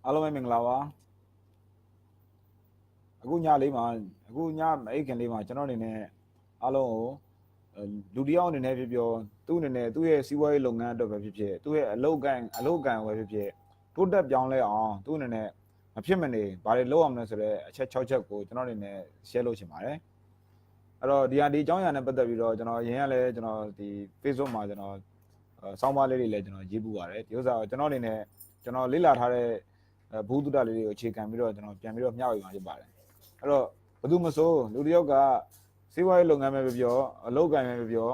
အားလုံးပဲမင်္ဂလာပါအခုညလေးမှာအခုညအိတ်ခင်လေးမှာကျွန်တော်အနေနဲ့အားလုံးကိုလူတစ်ယောက်အနေနဲ့ဖြစ်ပြောသူ့အနေနဲ့သူ့ရဲ့စီးပွားရေးလုပ်ငန်းအတွက်ပဲဖြစ်ဖြစ်သူ့ရဲ့အလုပ်ကန်ပဲဖြစ်ဖြစ်တိုးတက်ပြောင်းလဲအောင်သူ့အနေနဲ့မဖြစ်မနေဘာတွေလုပ်အောင်လဲဆိုတော့အချက်6ချက်ကိုကျွန်တော်အနေနဲ့ share လုပ်ချင်ပါတယ်အဲ့တော့ဒီအကြောင်းအရာနဲ့ပတ်သက်ပြီးတော့ကျွန်တော်အရင်ကလည်းကျွန်တော်ဒီ Facebook မှာကျွန်တော်စောင်းပါလေးတွေလည်းကျွန်တော်ရေးပူပါတယ်ဒီဥစ္စာကိုကျွန်တော်အနေနဲ့ကျွန်တော်လေ့လာထားတဲ့ဘူးတုဒလေးတွေကိုအခြေခံပြီးတော့ကျွန်တော်ပြန်ပြီးတော့မျှဝေမှာဖြစ်ပါတယ်အဲ့တော့ဘယ်သူမဆိုလူတစ်ယောက်ကစီးပွားရေးလုပ်ငန်းပဲပြောအလုပ်ကိုင်ပဲပြော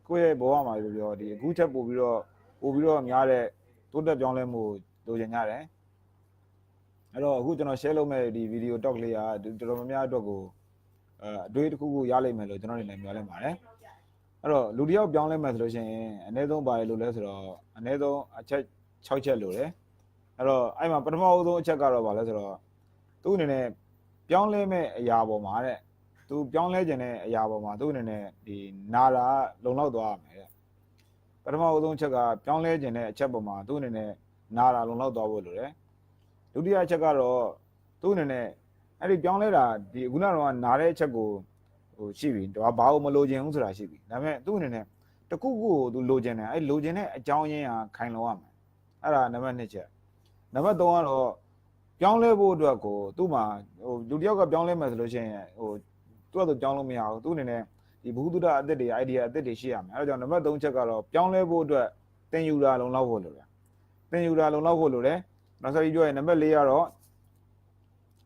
ကိုယ့်ရဲ့ဘဝမှာပဲပြောဒီအခုချက်ပို့ပြီးတော့များတဲ့တိုးတက်ပြောင်းလဲမှုလိုချင်ကြတယ်အဲ့တော့အခုကျွန်တော် share လုပ်မဲ့ဒီ video talk လေးကတော်တော်များများအတွက်ကိုအတွေ့တစ်ခုခုရလိမ့်မယ်လို့ကျွန်တော်အနေနဲ့မျှော်လင့်ပါတယ်အဲ့တော့လူတစ်ယောက်ပြောင်းလဲမယ်ဆိုလို့ရှိရင်အနည်းဆုံးပါတယ်လို့လဲဆိုတော့အနည်းဆုံးအချက်6ချက်လိုတယ်အဲ့တော့အဲ့မှာပထမဆုံးအချက်ကတော့ဗာလဲဆိုတော့သူ့အနေနဲ့ပြောင်းလဲမဲ့အရာပေါ်မှာတဲ့သူပြောင်းလဲခြင်းတဲ့အရာပေါ်မှာသူ့အနေနဲ့ဒီနာတာလုံလောက်သွားရမယ်တဲ့ပထမဆုံးအချက်ကပြောင်းလဲခြင်းတဲ့အချက်ပေါ်မှာသူ့အနေနဲ့နာတာလုံလောက်သွားဖို့လိုတယ်ဒုတိယအချက်ကတော့သူ့အနေနဲ့အဲ့ဒီပြောင်းလဲတာဒီခုနကတော့နာတဲ့အချက်ကိုရှိပြီဘာလို့မလိုချင်ဘူးဆိုတာရှိပြီဒါပေမဲ့သူ့အနေနဲ့တခုခုကိုသူလိုချင်တယ်အဲ့လိုချင်တဲ့အကြောင်းရင်းဟာခိုင်လုံရမယ်အဲ့ဒါနံပါတ်2ချက်နံပါတ်3ကတော့ပြောင်းလဲဖို့အတွက်ကိုသူ့မှာလူတစ်ယောက်ကပြောင်းလဲမယ်ဆိုလို့ရှိရင်သူ့အတူပြောင်းလို့မရဘူးသူ့အနေနဲ့ဒီဘုသူဒ္ဓအသစ်တွေ idea အသစ်တွေရှိရမယ်အဲ့ဒါကြောင့်နံပါတ်3ချက်ကတော့ပြောင်းလဲဖို့အတွက်သင်ယူတာလုံလောက်ဖို့လိုတယ်သင်ယူတာလုံလောက်ဖို့လိုတယ်နောက်ဆက်ပြီးပြောရင်နံပါတ်4ကတော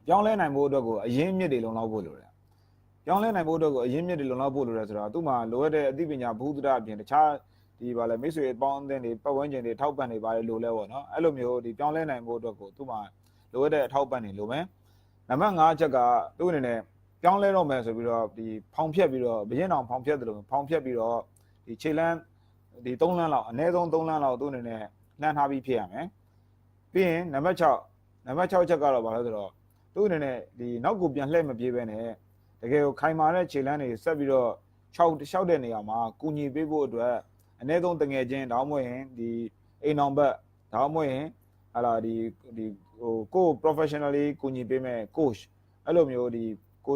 ့ပြောင်းလဲနိုင်ဖို့အတွက်ကိုအရင်းမြစ်တွေလုံလောက်ဖို့လိုတယ်ပြောင်းလဲနိုင်ဖို့အတွက်ကိုအရင်းမြစ်တွေလုံလောက်ဖို့လိုတယ်ဆိုတော့သူ့မှာလိုအပ်တဲ့အသိပညာဘုသူဒ္ဓအပြင်တခြားဒီဗာလဲမိတ်ဆွေအပေါင်းအသင်းတွေပတ်ဝန်းကျင်တွေထောက်ပံ့တွေပါတယ်လို့လဲပေါ့နော်အဲ့လိုမျိုးဒီပြောင်းလဲနိုင်ဖို့အတွက်ကိုသူ့မှာလိုအပ်တဲ့အထောက်ပံ့တွေလိုမယ်နံပါတ်5ချက်ကသူ့အနေနဲ့ပြောင်းလဲတော့မယ်ဆိုပြီးတော့ဒီဖောင်ဖြတ်ပြီးတော့ဘရင်အောင်ဖောင်ဖြတ်တယ်လို့ဖောင်ဖြတ်ပြီးတော့ဒီခြေလမ်းဒီ3လမ်းလောက်အနည်းဆုံး3လမ်းလောက်သူ့အနေနဲ့လှမ်းထားပြီးဖြစ်ရမယ်ပြီးရင်နံပါတ်6ချက်ကတော့ဗာလဲဆိုတော့သူ့အနေနဲ့ဒီနောက်ကိုပြန်လှည့်မပြေးပဲနဲ့တကယ်ကိုခိုင်မာတဲ့ခြေလမ်းတွေဆက်ပြီးတော့6လျှောက်တဲ့နေရာမှာကူညီပေးဖို့အတွက်အနည်းဆုံးတငယ်ချင်းဒါမှမဟုတ်ရင်ဒီအိမ်အောင်ဘက်ဒါမှမဟုတ်ရင်ဟာလာဒီကို professionally ကူညီပေးမဲ့ coach အဲ့လိုမျိုးဒီကို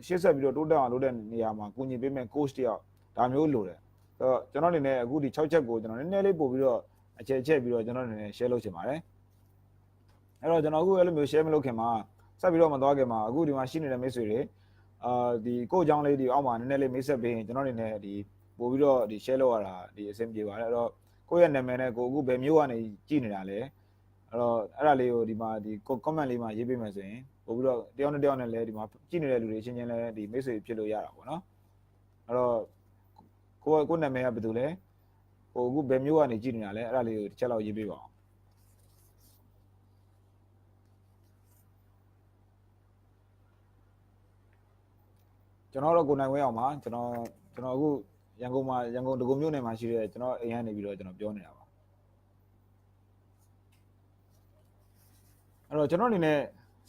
ရှေ့ဆက်ပြီးတော့တိုးတက်အောင်လုပ်တဲ့နေရာမှာကူညီပေးမဲ့ coach တယောက်ဒါမျိုးလိုတယ်ဆိုတော့ကျွန်တော်အနေနဲ့အခုဒီ6ချက်ကိုကျွန်တော်နည်းနည်းလေးပို့ပြီးတော့ချက်ပြီးတော့ကျွန်တော်အနေနဲ့ share လုပ်ချင်ပါတယ်အဲ့တော့ကျွန်တော်အခုအဲ့လိုမျိုး share မလုပ်ခင်မှာဆက်ပြီးတော့မသွားခင်မှာအခုဒီမှာရှိနေတဲ့မိတ်ဆွေတွေဒီကိုအကြောင်းလေးဒီအောက်မှာနည်းနည်းလေးမိတ်ဆက်ပေးရင်ကျွန်တော်အနေနဲ့ဒီပို့ပြီးတော့ဒီ share လုပ်ရတာဒီအဆင်ပြေပါတယ်အဲ့တော့ကိုယ့်ရဲ့နာမည်နဲ့ကိုအခုဘယ်မျိုးကနေကြည့်နေတာလဲအဲ့တော့အဲ့ဒါလေးကိုဒီမှာဒီ comment လေးမှာရေးပေးမယ်ဆိုရင်ပို့ပြီးတော့တယောက်နဲ့တယောက်နဲ့လည်းဒီမှာကြည့်နေတဲ့လူတွေချင်းချင်းလည်းဒီမိတ်ဆွေဖြစ်လို့ရတာပေါ့နော်အဲ့တော့ကိုနာမည်ကဘယ်သူလဲကိုအခုဘယ်မျိုးကနေကြည့်နေတာလဲအဲ့ဒါလေးကိုတစ်ချက်လောက်ရေးပေးပါအောင်ကျွန်တော်တော့ကိုနိုင်ဝဲအောင်ပါကျွန်တော်အခုရန်ကုန်တကူမြို့နယ်မှာရှိတဲ့ကျွန်တော်အိမ်ကနေပြီးတော့ကျွန်တော်ပြောနေတာပါအဲ့တော့ကျွန်တော်အနေနဲ့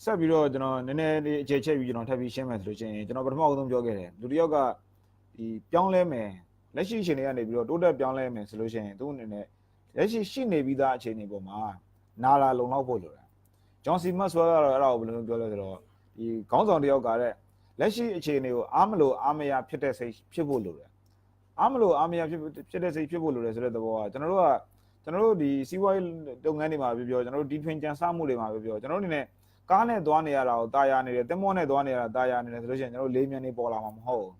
ဆက်ပြီးတော့ကျွန်တော်နည်းနည်းလေးအခြေချက်ပြီးကျွန်တော်ထပ်ပြီးရှင်းမယ်ဆိုလို့ရှိရင်ကျွန်တော်ပထမဆုံးပြောခဲ့တယ်လူတစ်ယောက်ကဒီပြောင်းလဲမယ်လက်ရှိအခြေအနေကနေပြီးတော့တိုးတက်ပြောင်းလဲမယ်ဆိုလို့ရှိရင်သူ့အနေနဲ့လက်ရှိနေပြီးသားအခြေအနေပေါ်မှာနာလာလုံလောက်ဖို့လိုတယ်ဂျွန်စီမတ်ဆွဲကတော့အဲ့ဒါကိုဘယ်လိုပြောလဲဆိုတော့ဒီခေါင်းဆောင်တစ်ယောက်ကတဲ့လက်ရှိအခြေအနေကိုအားမလို့အားမရဖြစ်တဲ့စိတ်ဖြစ်ဖို့လိုတယ်အားမလို့အားမရဖြစ်တဲ့စိတ်ဖြစ်ဖို့လိုတယ်ဆိုတဲ့သဘောကကျွန်တော်တို့ဒီစီးပွားရေးလုပ်ငန်းတွေမှာပြောကျွန်တော်တို့ဒီထွင်ကြံစမှုတွေမှာပြောကျွန်တော်တို့အနေနဲ့ကားနဲ့သွားနေရတာကိုတာယာနေတယ်တင်မောနဲ့သွားနေရတာတာယာနေတယ်ဆိုလို့ရှိရင်ကျွန်တော်တို့လေးမြန်နေပေါ်လာမှာမဟုတ်ဘူး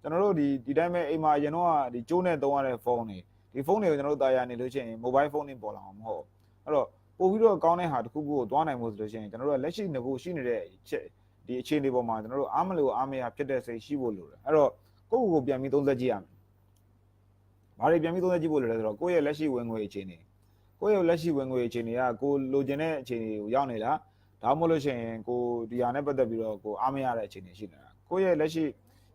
ကျွန်တော်တို့ဒီတိုင်းပဲအိမ်မှာအရင်တော့ဒီကျိုးနဲ့သုံးရတဲ့ဖုန်းတွေဒီဖုန်းတွေကိုကျွန်တော်တို့တာယာနေလို့ရှိရင် mobile phone တွေပေါ်လာမှာမဟုတ်အဲ့တော့ပို့ပြီးတော့ကောင်းတဲ့ဟာတစ်ခုခုကိုသွားနိုင်ဖို့ဆိုလို့ရှိရင်ကျွန်တော်တို့လက်ရှိငကိုရှိနေတဲ့ဒီအခြေအနေပေါ်မှာကျွန်တော်တို့အားမလို့အားမရဖြစ်တဲ့စိတ်ရှိဖို့လိုတယ်အဲ့တော့ကိုယ့်ကိုယ်ပြန်ပြီးသုံးသပ်ကြည့်ရမယ်ဘာတွေပြန်ပြီးသုံးသပ်ကြည့်ဖို့လိုလဲဆိုတော့ကိုယ့်ရဲ့လက်ရှိဝင်ငွေအခြေအနေကိုယ့်ရဲ့လက်ရှိဝင်ငွေအခြေအနေကကိုလိုချင်တဲ့အခြေအနေကိုရောက်နေလားဒါမှမဟုတ်လို့ရှိရင်ကိုဒီဟာနဲ့ပတ်သက်ပြီးတော့ကိုအားမရတဲ့အခြေအနေရှိနေတာကိုယ့်ရဲ့လက်ရှိ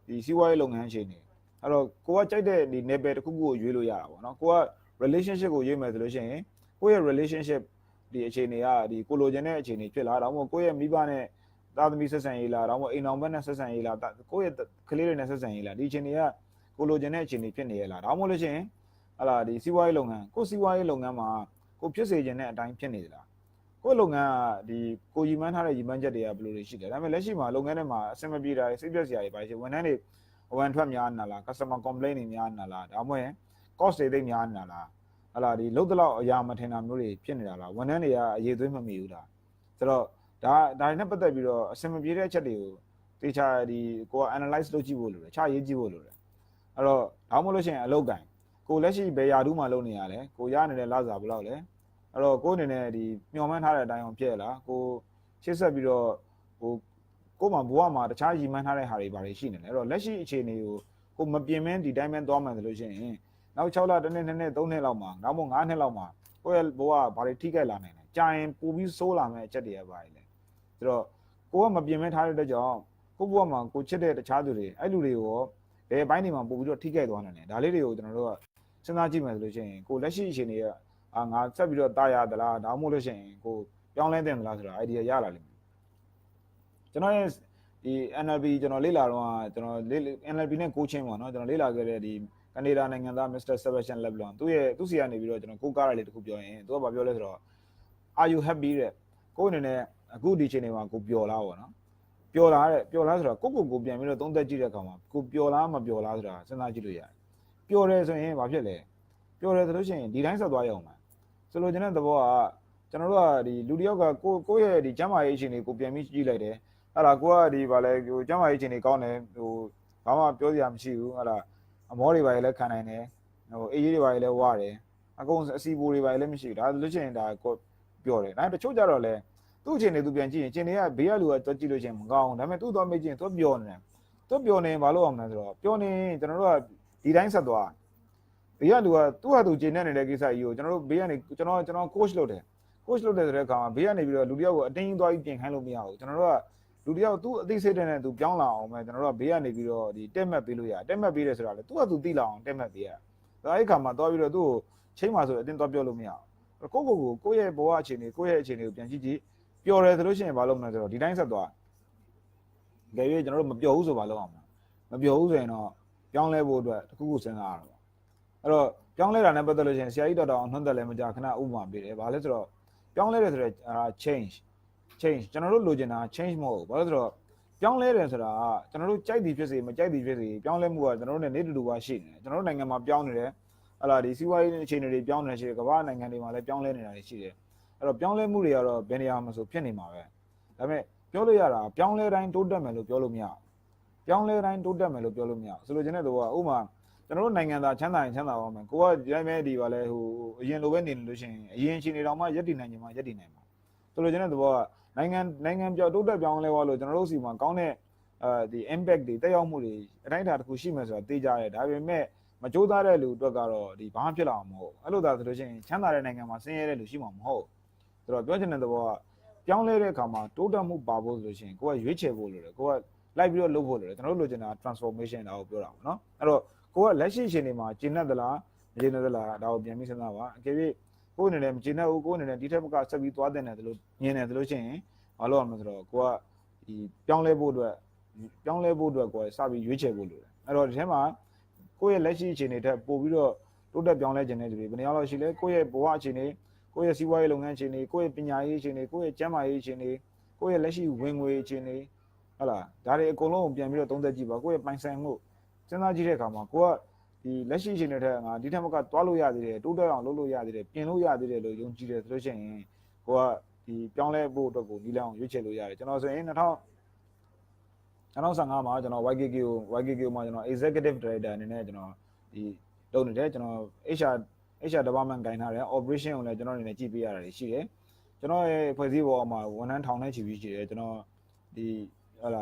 ဒီစီးပွားရေးလုပ်ငန်းအခြေအနေအဲ့တော့ကိုကကြိုက်တဲ့ဒီ level တစ်ခုခုကိုရွေးလို့ရတာပေါ့နော်ကိုက relationship ကိုရွေးမယ်ဆိုလို့ရှိရင်ကိုယ့်ရဲ့ relationship ဒီအခြေအနေကဒီကိုလိုချင်တဲ့အခြေအနေဖြစ်လာဒါမှမဟုတ်ကိုယ့်ရဲ့မိဘနဲ့သားသမီးဆက်ဆံရေးလားဒါမှမဟုတ်အိမ်အောင်ဘက်နဲ့ဆက်ဆံရေးလားကိုယ့်ရဲ့ကလေးတွေနဲ့ဆက်ဆံရေးလားဒီအခြေအနေကကိုလိုချင်တဲ့အခြေအနေဖြစ်နေရလားဒါမှမဟုတ်လို့ရှိရင်ဟလာဒီစီးပွားရေးလုပ်ငန်းကိုစီးပွားရေးလုပ်ငန်းမှာကိုဖြစ်စေချင်တဲ့အတိုင်းဖြစ်နေသလား ကိုလုပ်ငန်းကဒီကိုရီမန်းထားတဲ့ရီမန်းချက်တွေကဘယ်လိုတွေရှိလဲဒါပေမဲ့လက်ရှိမှာလုပ်ငန်းထဲမှာအဆင်မပြေတာတွေစိတ်ပြက်စရာတွေပါရှိဝန်ထမ်းတွေဝန်ထွက်များနေတာလား customer complaint တွေများနေတာလားဒါမှမဟုတ် cost တွေသိများနေတာလားဟလာဒီလုတ်တလောက်အရာမထင်တာမျိုးတွေဖြစ်နေတာလားဝန်ထမ်းတွေကအရေးသွေးမမီဘူးလားဆိုတော့ဒါတွေနဲ့ပတ်သက်ပြီးတော့အဆင်မပြေတဲ့အချက်တွေကိုတေချာဒီကိုက analyze လုပ်ကြည့်ဖို့လိုတယ်ချရေးကြည့်ဖို့လိုတယ်အဲ့တော့ဒါမှမဟုတ်လို့ရှိရင်အလုပ်ကန်ကိုလက်ရှိဘယ်ယာတူးမှလုပ်နေရလဲကိုရနေတဲ့လစာဘယ်လောက်လဲအဲ့တော့ကိုအနေနဲ့ဒီမျှော်မှန်းထားတဲ့အတိုင်းအောင်ဖြစ်လားကိုရှေ့ဆက်ပြီးတော့ကိုမှဘဝမှာတခြားရည်မှန်းထားတဲ့ဟာတွေဘာတွေရှိနေလဲအဲ့တော့လက်ရှိအခြေအနေကိုမပြင်မင်းဒီတိုင်းပဲသွားမှန်တယ်လို့ရှိရင်နောက်6လတစ်နှစ်2နှစ်3နှစ်လောက်မှာနောက်မှ9နှစ်လောက်မှာကိုယ့်ရဲ့ဘဝဘာတွေထိခိုက်လာနိုင်လဲကြာရင်ပိုပြီးဆိုးလာမယ့်အချက်တွေရပါတယ်လေဆိုတော့ကိုကမပြင်မထားတဲ့အတွက်ကြောင့်ကိုဘဝမှာကိုချစ်တဲ့တခြားသူတွေအဲ့လူတွေကိုရောဘယ်ဘိုင်းတွေမှာပို့ပြီးတော့ထိခိုက်သွားနိုင်တယ်ဒါလေးတွေကိုကျွန်တော်တို့ကစဉ်းစားကြည့်မယ်ဆိုလို့ရှိရင်ကိုလက်ရှိအခြေအနေကငါဆက်ပြီးတော့တာရသလားဒါမှမဟုတ်လို့ရှိရင်ကိုပြောင်းလဲတင်သလားဆိုတာ idea ရလာလိမ့်မယ်ကျွန်တော်ရဲ့ဒီ NLP ကျွန်တော်လေ့လာတော့ကျွန်တော် NLP နဲ့ coaching ပေါ့နော်ကျွန်တော်လေ့လာခဲ့တဲ့ဒီကနေဒါနိုင်ငံသား Mr. Sebastian Leblanc သူစီကနေပြီးတော့ကျွန်တော်ကိုကားရလေးတခုပြောရင်သူကဘာပြောလဲဆိုတော့ are you happy တဲ့ကိုအနေနဲ့အခုဒီချိန်နေမှာကိုပျော်လားပေါ့နော်ပျော်လားဆိုတော့ကိုပြန်ပြီးတော့သုံးသက်ကြည့်တဲ့အခါမှာကိုပျော်လားမပျော်လားဆိုတာစဉ်းစားကြည့်လို့ရတယ်ပျော်တယ်ဆိုရင်ဘာဖြစ်လဲပျော်တယ်ဆိုလို့ရှိရင်ဒီတိုင်းဆက်သွားရအောင်မှာဆိုလိုချင်တဲ့သဘောကကျွန်တော်တို့ကဒီလူတယောက်ကကိုယ့်ရဲ့ဒီကျမ်းမာရေးအခြေအနေကိုပြန်ပြီးကြည့်လိုက်တယ်အဲ့ဒါကိုကဒီဗာလဲဟိုကျမ်းမာရေးအခြေအနေကောင်းတယ်ဟိုဘာမှပြောစရာမရှိဘူးအဲ့ဒါအမောတွေပါလည်းခံနိုင်တယ်ဟိုအေးကြီးတွေပါလည်းဝရတယ်အကုန်အစီပူတွေပါလည်းမရှိဘူးဒါလို့ရှိရင်ဒါကိုပြောတယ်ဒါတချို့ကြတော့လဲသူ့အခြေအနေသူပြန်ကြည့်ရင်အခြေအနေကဘေးကလူကတွက်ကြည့်လို့ရှိရင်မကောင်းဘူးဒါပေမဲ့သူ့သွားမေးကြည့်ရင်သူပျော်နေတယ်သူပျော်နေရင်ဘာလို့အောင်လဲဆိုတော့ပျော်နေရင်ကျွန်တော်တို့ကဒီတိုင်းဆက်သွားဘေးကလူကသူ့ဟာသူကျင်နေတဲ့ကိစ္စကြီးကိုကျွန်တော်တို့ဘေးကနေကျွန်တော် coach လုပ်တယ်coach လုပ်တဲ့ဆိုတဲ့အခါမှာဘေးကနေပြီးတော့လူတယောက်ကိုအတင်းသွားပြီးပြင်ခိုင်းလို့မရဘူးကျွန်တော်တို့ကလူတယောက်သူ့အသိစိတ်နဲ့သူပြောင်းလာအောင်ပဲကျွန်တော်တို့ကဘေးကနေပြီးတော့ဒီတက်မှတ်ပေးလို့ရတက်မှတ်ပေးတယ်ဆိုတာလေသူ့ဟာသူသိလာအောင်တက်မှတ်ပေးရဒါအဲ့ခါမှာသွားပြီးတော့သူ့ကိုချိန်မှာဆိုအတင်းသွားပြောလို့မရဘူးကိုယ့်ရဲ့ဘဝအခြေအနေကိုယ့်ရဲ့အခြေအနေကိုပြန်ကြည့်ကြည့်ပျော်တယ်ဆိုလို့ရှိရင်ဘာလုပ်မလဲဆိုတော့ဒီတိုင်းဆက်သွားကြည့်ကျွန်တော်တို့မပျော်ဘူးဆိုဘာလုပ်အောင်မပျော်ဘူးဆိုရင်တော့ပြောင်းလဲဖို့အတွက်တခုခုစဉ်းစားရတော့အဲ့တော့ပြောင်းလဲတာနဲ့ပတ်သက်လို့ရှိရင်ဆရာကြီးတော်တော်အောင်နှွှမ်းသက်လည်းမကြခဏဥပမာပေးတယ်ဘာလဲဆိုတော့ပြောင်းလဲတယ်ဆိုတော့change ကျွန်တော်တို့လိုချင်တာ change မဟုတ်ဘူးဘာလို့ဆိုတော့ပြောင်းလဲတယ်ဆိုတာကကျွန်တော်တို့ကြိုက်သည်ဖြစ်စေမကြိုက်သည်ဖြစ်စေပြောင်းလဲမှုကကျွန်တော်တို့ နေတူတူပါရှိနေတယ်ကျွန်တော်တို့နိုင်ငံမှာပြောင်းနေတယ်ဟလာဒီစီးပွားရေးအခြေအနေတွေပြောင်းနေရှိတယ်ကမ္ဘာနိုင်ငံတွေမှာလည်းပြောင်းလဲနေတာတွေရှိတယ်အဲ့တော့ပြောင်းလဲမှုတွေကတော့ဘယ်နေရာမှာဆိုဖြစ်နေမှာပဲဒါပေမဲ့ပြောလို့ရတာပြောင်းလဲတိုင်းတိုးတက်မယ်လို့ပြောလို့မရပြောင်းလဲတိုင်းတိုးတက်မယ်လို့ပြောလို့မရဆိုလိုချင်တဲ့သူကဥမာကျွန်တော်တို့နိုင်ငံသားချမ်းသာရင်ချမ်းသာပါမယ်ကိုကဒီတိုင်းပဲဒီပါလဲဟိုအရင်လိုပဲနေလို့ရှိရင်အရင်ရှင်နေတော့မှရက်တည်နိုင်ခြင်းမှရက်တည်နိုင်မှာဆိုလိုချင်တဲ့သဘောကနိုင်ငံပြောက်တိုးတက်ပြောင်းလဲသွားလို့ကျွန်တော်တို့စီမှာကောင်းတဲ့ဒီ impact တွေတက်ရောက်မှုတွေအတိုင်းအတာတစ်ခုရှိမယ်ဆိုတာသိကြရတယ်ဒါပေမဲ့မကြိုးစားတဲ့လူအတွက်ကတော့ဒီဘာမှဖြစ်လာမှာမဟုတ်အဲ့လိုသာဆိုလို့ရှိရင်ချမ်းသာတဲ့နိုင်ငံမှာဆင်းရဲတဲ့လူရှိမှာမဟုတ်ဆိုတော့ပြောချင်တဲ့သဘောကပြောင်းလဲတဲ့အခါမှာတိုးတက်မှုပါဖို့ဆိုလို့ရှိရင်ကိုကရွေးချယ်ဖို့လိုတယ်ကိုကလိုက်ပြီးတော့လုပ်ဖို့လိုတယ်ကျွန်တော်တို့လိုချင်တာ transformation ဒါကိုပြောတာပေါ့နော်အဲ့တော့ကိုကလက်ရှိရှင်တွေမှာကျင့်တတ်သလားမကျင့်တတ်သလားဒါကိုပြန်ပြီးစဉ်းစားပါအကယ်၍ကိုယ်အနေနဲ့မကျင့်တတ်ဘူးကိုယ်အနေနဲ့ဒီထက်မကဆက်ပြီးသွားတဲ့တယ်လို့မြင်တယ်ဆိုလို့ရှိရင်ဘာလို့အောင်လဲဆိုတော့ကိုကဒီပြောင်းလဲဖို့အတွက်ကိုယ်စပြီးရွေးချယ်ဖို့လိုတယ်အဲ့တော့ဒီထဲမှာကိုယ့်ရဲ့လက်ရှိအခြေအနေထက်ပိုပြီးတော့တိုးတက်ပြောင်းလဲခြင်းတဲ့သူတွေဘယ်နှယောက်လောက်ရှိလဲကိုယ့်ရဲ့ဘဝအခြေအနေကိုယ့်ရဲ့စီးပွားရေးလုပ်ငန်းအခြေအနေကိုယ့်ရဲ့ပညာရေးအခြေအနေကိုယ့်ရဲ့ကျန်းမာရေးအခြေအနေကိုယ့်ရဲ့လက်ရှိဝင်ငွေအခြေအနေဟုတ်လားဒါတွေအကုန်လုံးကိုပြန်ပြီးတော့သုံးသပ်ကြည့်ပါကိုယ့်ရဲ့ပိုင်ဆိုင်မှုစဉ်းစားကြည့်တဲ့အခါမှာကိုကဒီလက်ရှိအခြေအနေထက်ငါဒီထက်မကသွားလို့ရသေးတယ်တိုးတက်အောင်လုပ်လို့ရသေးတယ်ပြင်လို့ရသေးတယ်လို့ယုံကြည်တယ်ဆိုလို့ရှိရင်ကိုကဒီပြောင်းလဲဖို့အတွက်ကိုဒီလမ်းအောင်ရွေးချယ်လို့ရတယ်ကျွန်တော်ဆိုရင်2015မှာကျွန်တော် YKK မှာကျွန်တော် executive director အနေနဲ့ကျွန်တော်ဒီလုပ်နေတယ်ကျွန်တော် HR department ဂိုင်းထားတယ် operation ကိုလည်းကျွန်တော်အနေနဲ့ကြည့်ပေးရတာရှိတယ်ကျွန်တော်ရဲ့ဖွဲ့စည်းပုံမှာဝန်ထမ်းထောင်နဲ့ချီပြီးရှိတယ်ကျွန်တော်ဒီဟလ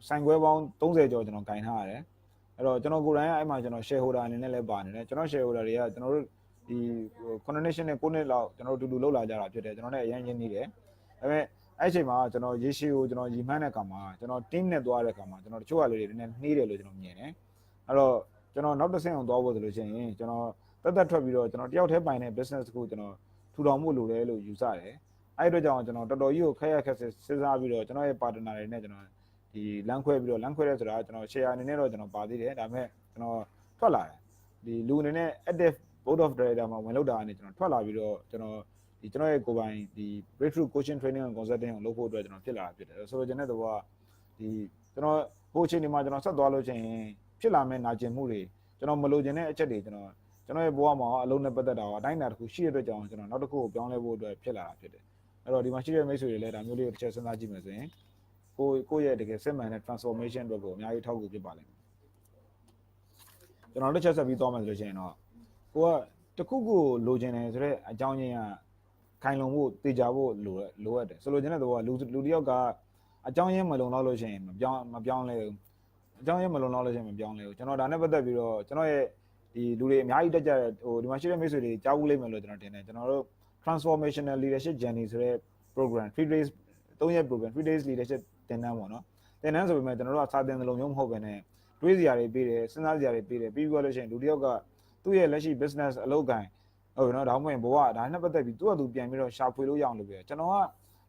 ာဆိုင်ခွဲပေါင်း30ကျော်ကျွန်တော်ဂိုင်းထားရတယ်အဲ့တော့ကျွန်တော်ကိုယ်တိုင်ကအဲ့မှာကျွန်တော် shareholder အနေနဲ့လည်းပါနေတယ်ကျွန်တော် shareholder တွေကကျွန်တော်တို့ဒီ connection နဲ့9နှစ်လောက်ကျွန်တော်တို့တူတူလောက်လာကြတာဖြစ်တယ်ကျွန်တော်နဲ့အရင်ရင်းနေတယ်ဒါပေမဲ့အဲ့အချိန်မှာကျွန်တော်ရေရှည်ကိုကျွန်တော်ရီမှန်းတဲ့အခါမှာကျွန်တော် team နဲ့သွားတဲ့အခါမှာကျွန်တော်တချို့ဟာလေးတွေနည်းနည်းနှေးတယ်လို့ကျွန်တော်မြင်တယ်အဲ့တော့ကျွန်တော်နောက်တစ်ဆင့်အောင်သွားဖို့ဆိုလို့ရှိရင်ကျွန်တော်တက်ထွက်ပြီးတော့ကျွန်တော်တယောက်တည်းပိုင်တဲ့ business ကိုကျွန်တော်ထူထောင်မှုလိုတယ်လို့ယူဆတယ်အဲ့အတွက်ကြောင့်ကျွန်တော်တော်တော်ကြီးကိုခက်စဉ်းစားပြီးတော့ကျွန်တော်ရဲ့ partner တွေနဲ့ကျွန်တော်ဒီလမ်းခွဲတဲ့ဆိုတာကျွန်တော် share အနေနဲ့တော့ကျွန်တော်ပါသေးတယ်ဒါပေမဲ့ကျွန်တော်ထွက်လာတယ်ဒီလူအနေနဲ့ active board of director မှာဝင်လောက်တာကနေကျွန်တော်ထွက်လာပြီးတော့ကျွန်တော် ဒီကျွန်တော်ရဲ့ကိုယ်ပိုင်ဒီ breakthrough coaching training and consulting ကိုလုပ်ဖို့အတွက်ကျွန်တော်ဖြစ်လာတာဖြစ်တယ်ဆိုတော့ကျွန်တဲ့တော့ဒီကျွန်တော်ဟိုအချိန်ဒီမှာကျွန်တော်ဆက်သွားလို့ချင်းဖြစ်လာမဲ့နာကျင်မှုတွေကျွန်တော်မလိုချင်တဲ့အချက်တွေကျွန်တော်ရဲ့ဘဝမှာအလုံးနဲ့ပတ်သက်တာအတိုင်းအတာတစ်ခုရှိတဲ့အတွက်ကြောင့်ကျွန်တော်နောက်တစ်ခုကိုပြောင်းလဲဖို့အတွက်ဖြစ်လာတာဖြစ်တယ်အဲ့တော့ဒီမှာရှိတဲ့မိတ်ဆွေတွေလည်းဒါမျိုးလေးကိုတစ်ချက်စဉ်းစားကြည့်မယ်ဆိုရင်ကိုယ့်ရဲ့တကယ်စစ်မှန်တဲ့ transformation အတွက်ကိုအများကြီးထောက်ကူဖြစ်ပါလိမ့်မယ်ကျွန်တော်တစ်ချက်ဆက်ပြီးသွားမယ်ဆိုလို့ရှိရင်တော့ကိုကတခုခုလိုချင်တယ်ဆိုတော့အကြောင်းရင်းကခိုင်လုံဖို့တေချာဖို့လိုအပ်တယ်ဆိုလိုချင်တဲ့တော့လူတစ်ယောက်ကအကြောင်းရင်းမလုံလောက်လို့ရှိရင်မပြောင်းလဲဘူးအကြောင်းရင်းမလုံလောက်လို့ရှိရင်မပြောင်းလဲဘူးကျွန်တော်ဒါနဲ့ပတ်သက်ပြီးတော့ကျွန်တော်ရဲ့ဒီလူတွေအများကြီးတက်ကြတဲ့ဟိုဒီမှာရှိတဲ့မိတ်ဆွေတွေကြားဘူးလိမ့်မယ်လို့ကျွန်တော်ထင်တယ်ကျွန်တော်တို့ transformational leadership journey ဆိုတဲ့ program 3 days 3 ရက် program 3 days leadership သင်တန်းပေါ့နော်သင်တန်းဆိုပေမဲ့ကျွန်တော်တို့ကစာသင်တယ်လို့မျိုးမဟုတ်ဘဲနဲ့တွေးစရာတွေပေးတယ်စဉ်းစားစရာတွေပေးတယ်ပြီးပြီးလို့ရှိရင်လူတစ်ယောက်ကသူ့ရဲ့လက်ရှိ business အလုပ်ကိုင်ဟုတ်နော်ဒါမှမဟုတ်ဘဝဒါနဲ့ပတ်သက်ပြီးသူ့အတူပြန်ပြီးတော့ရှာဖွေလို့ရအောင်လုပ်ပြကျွန်တော်က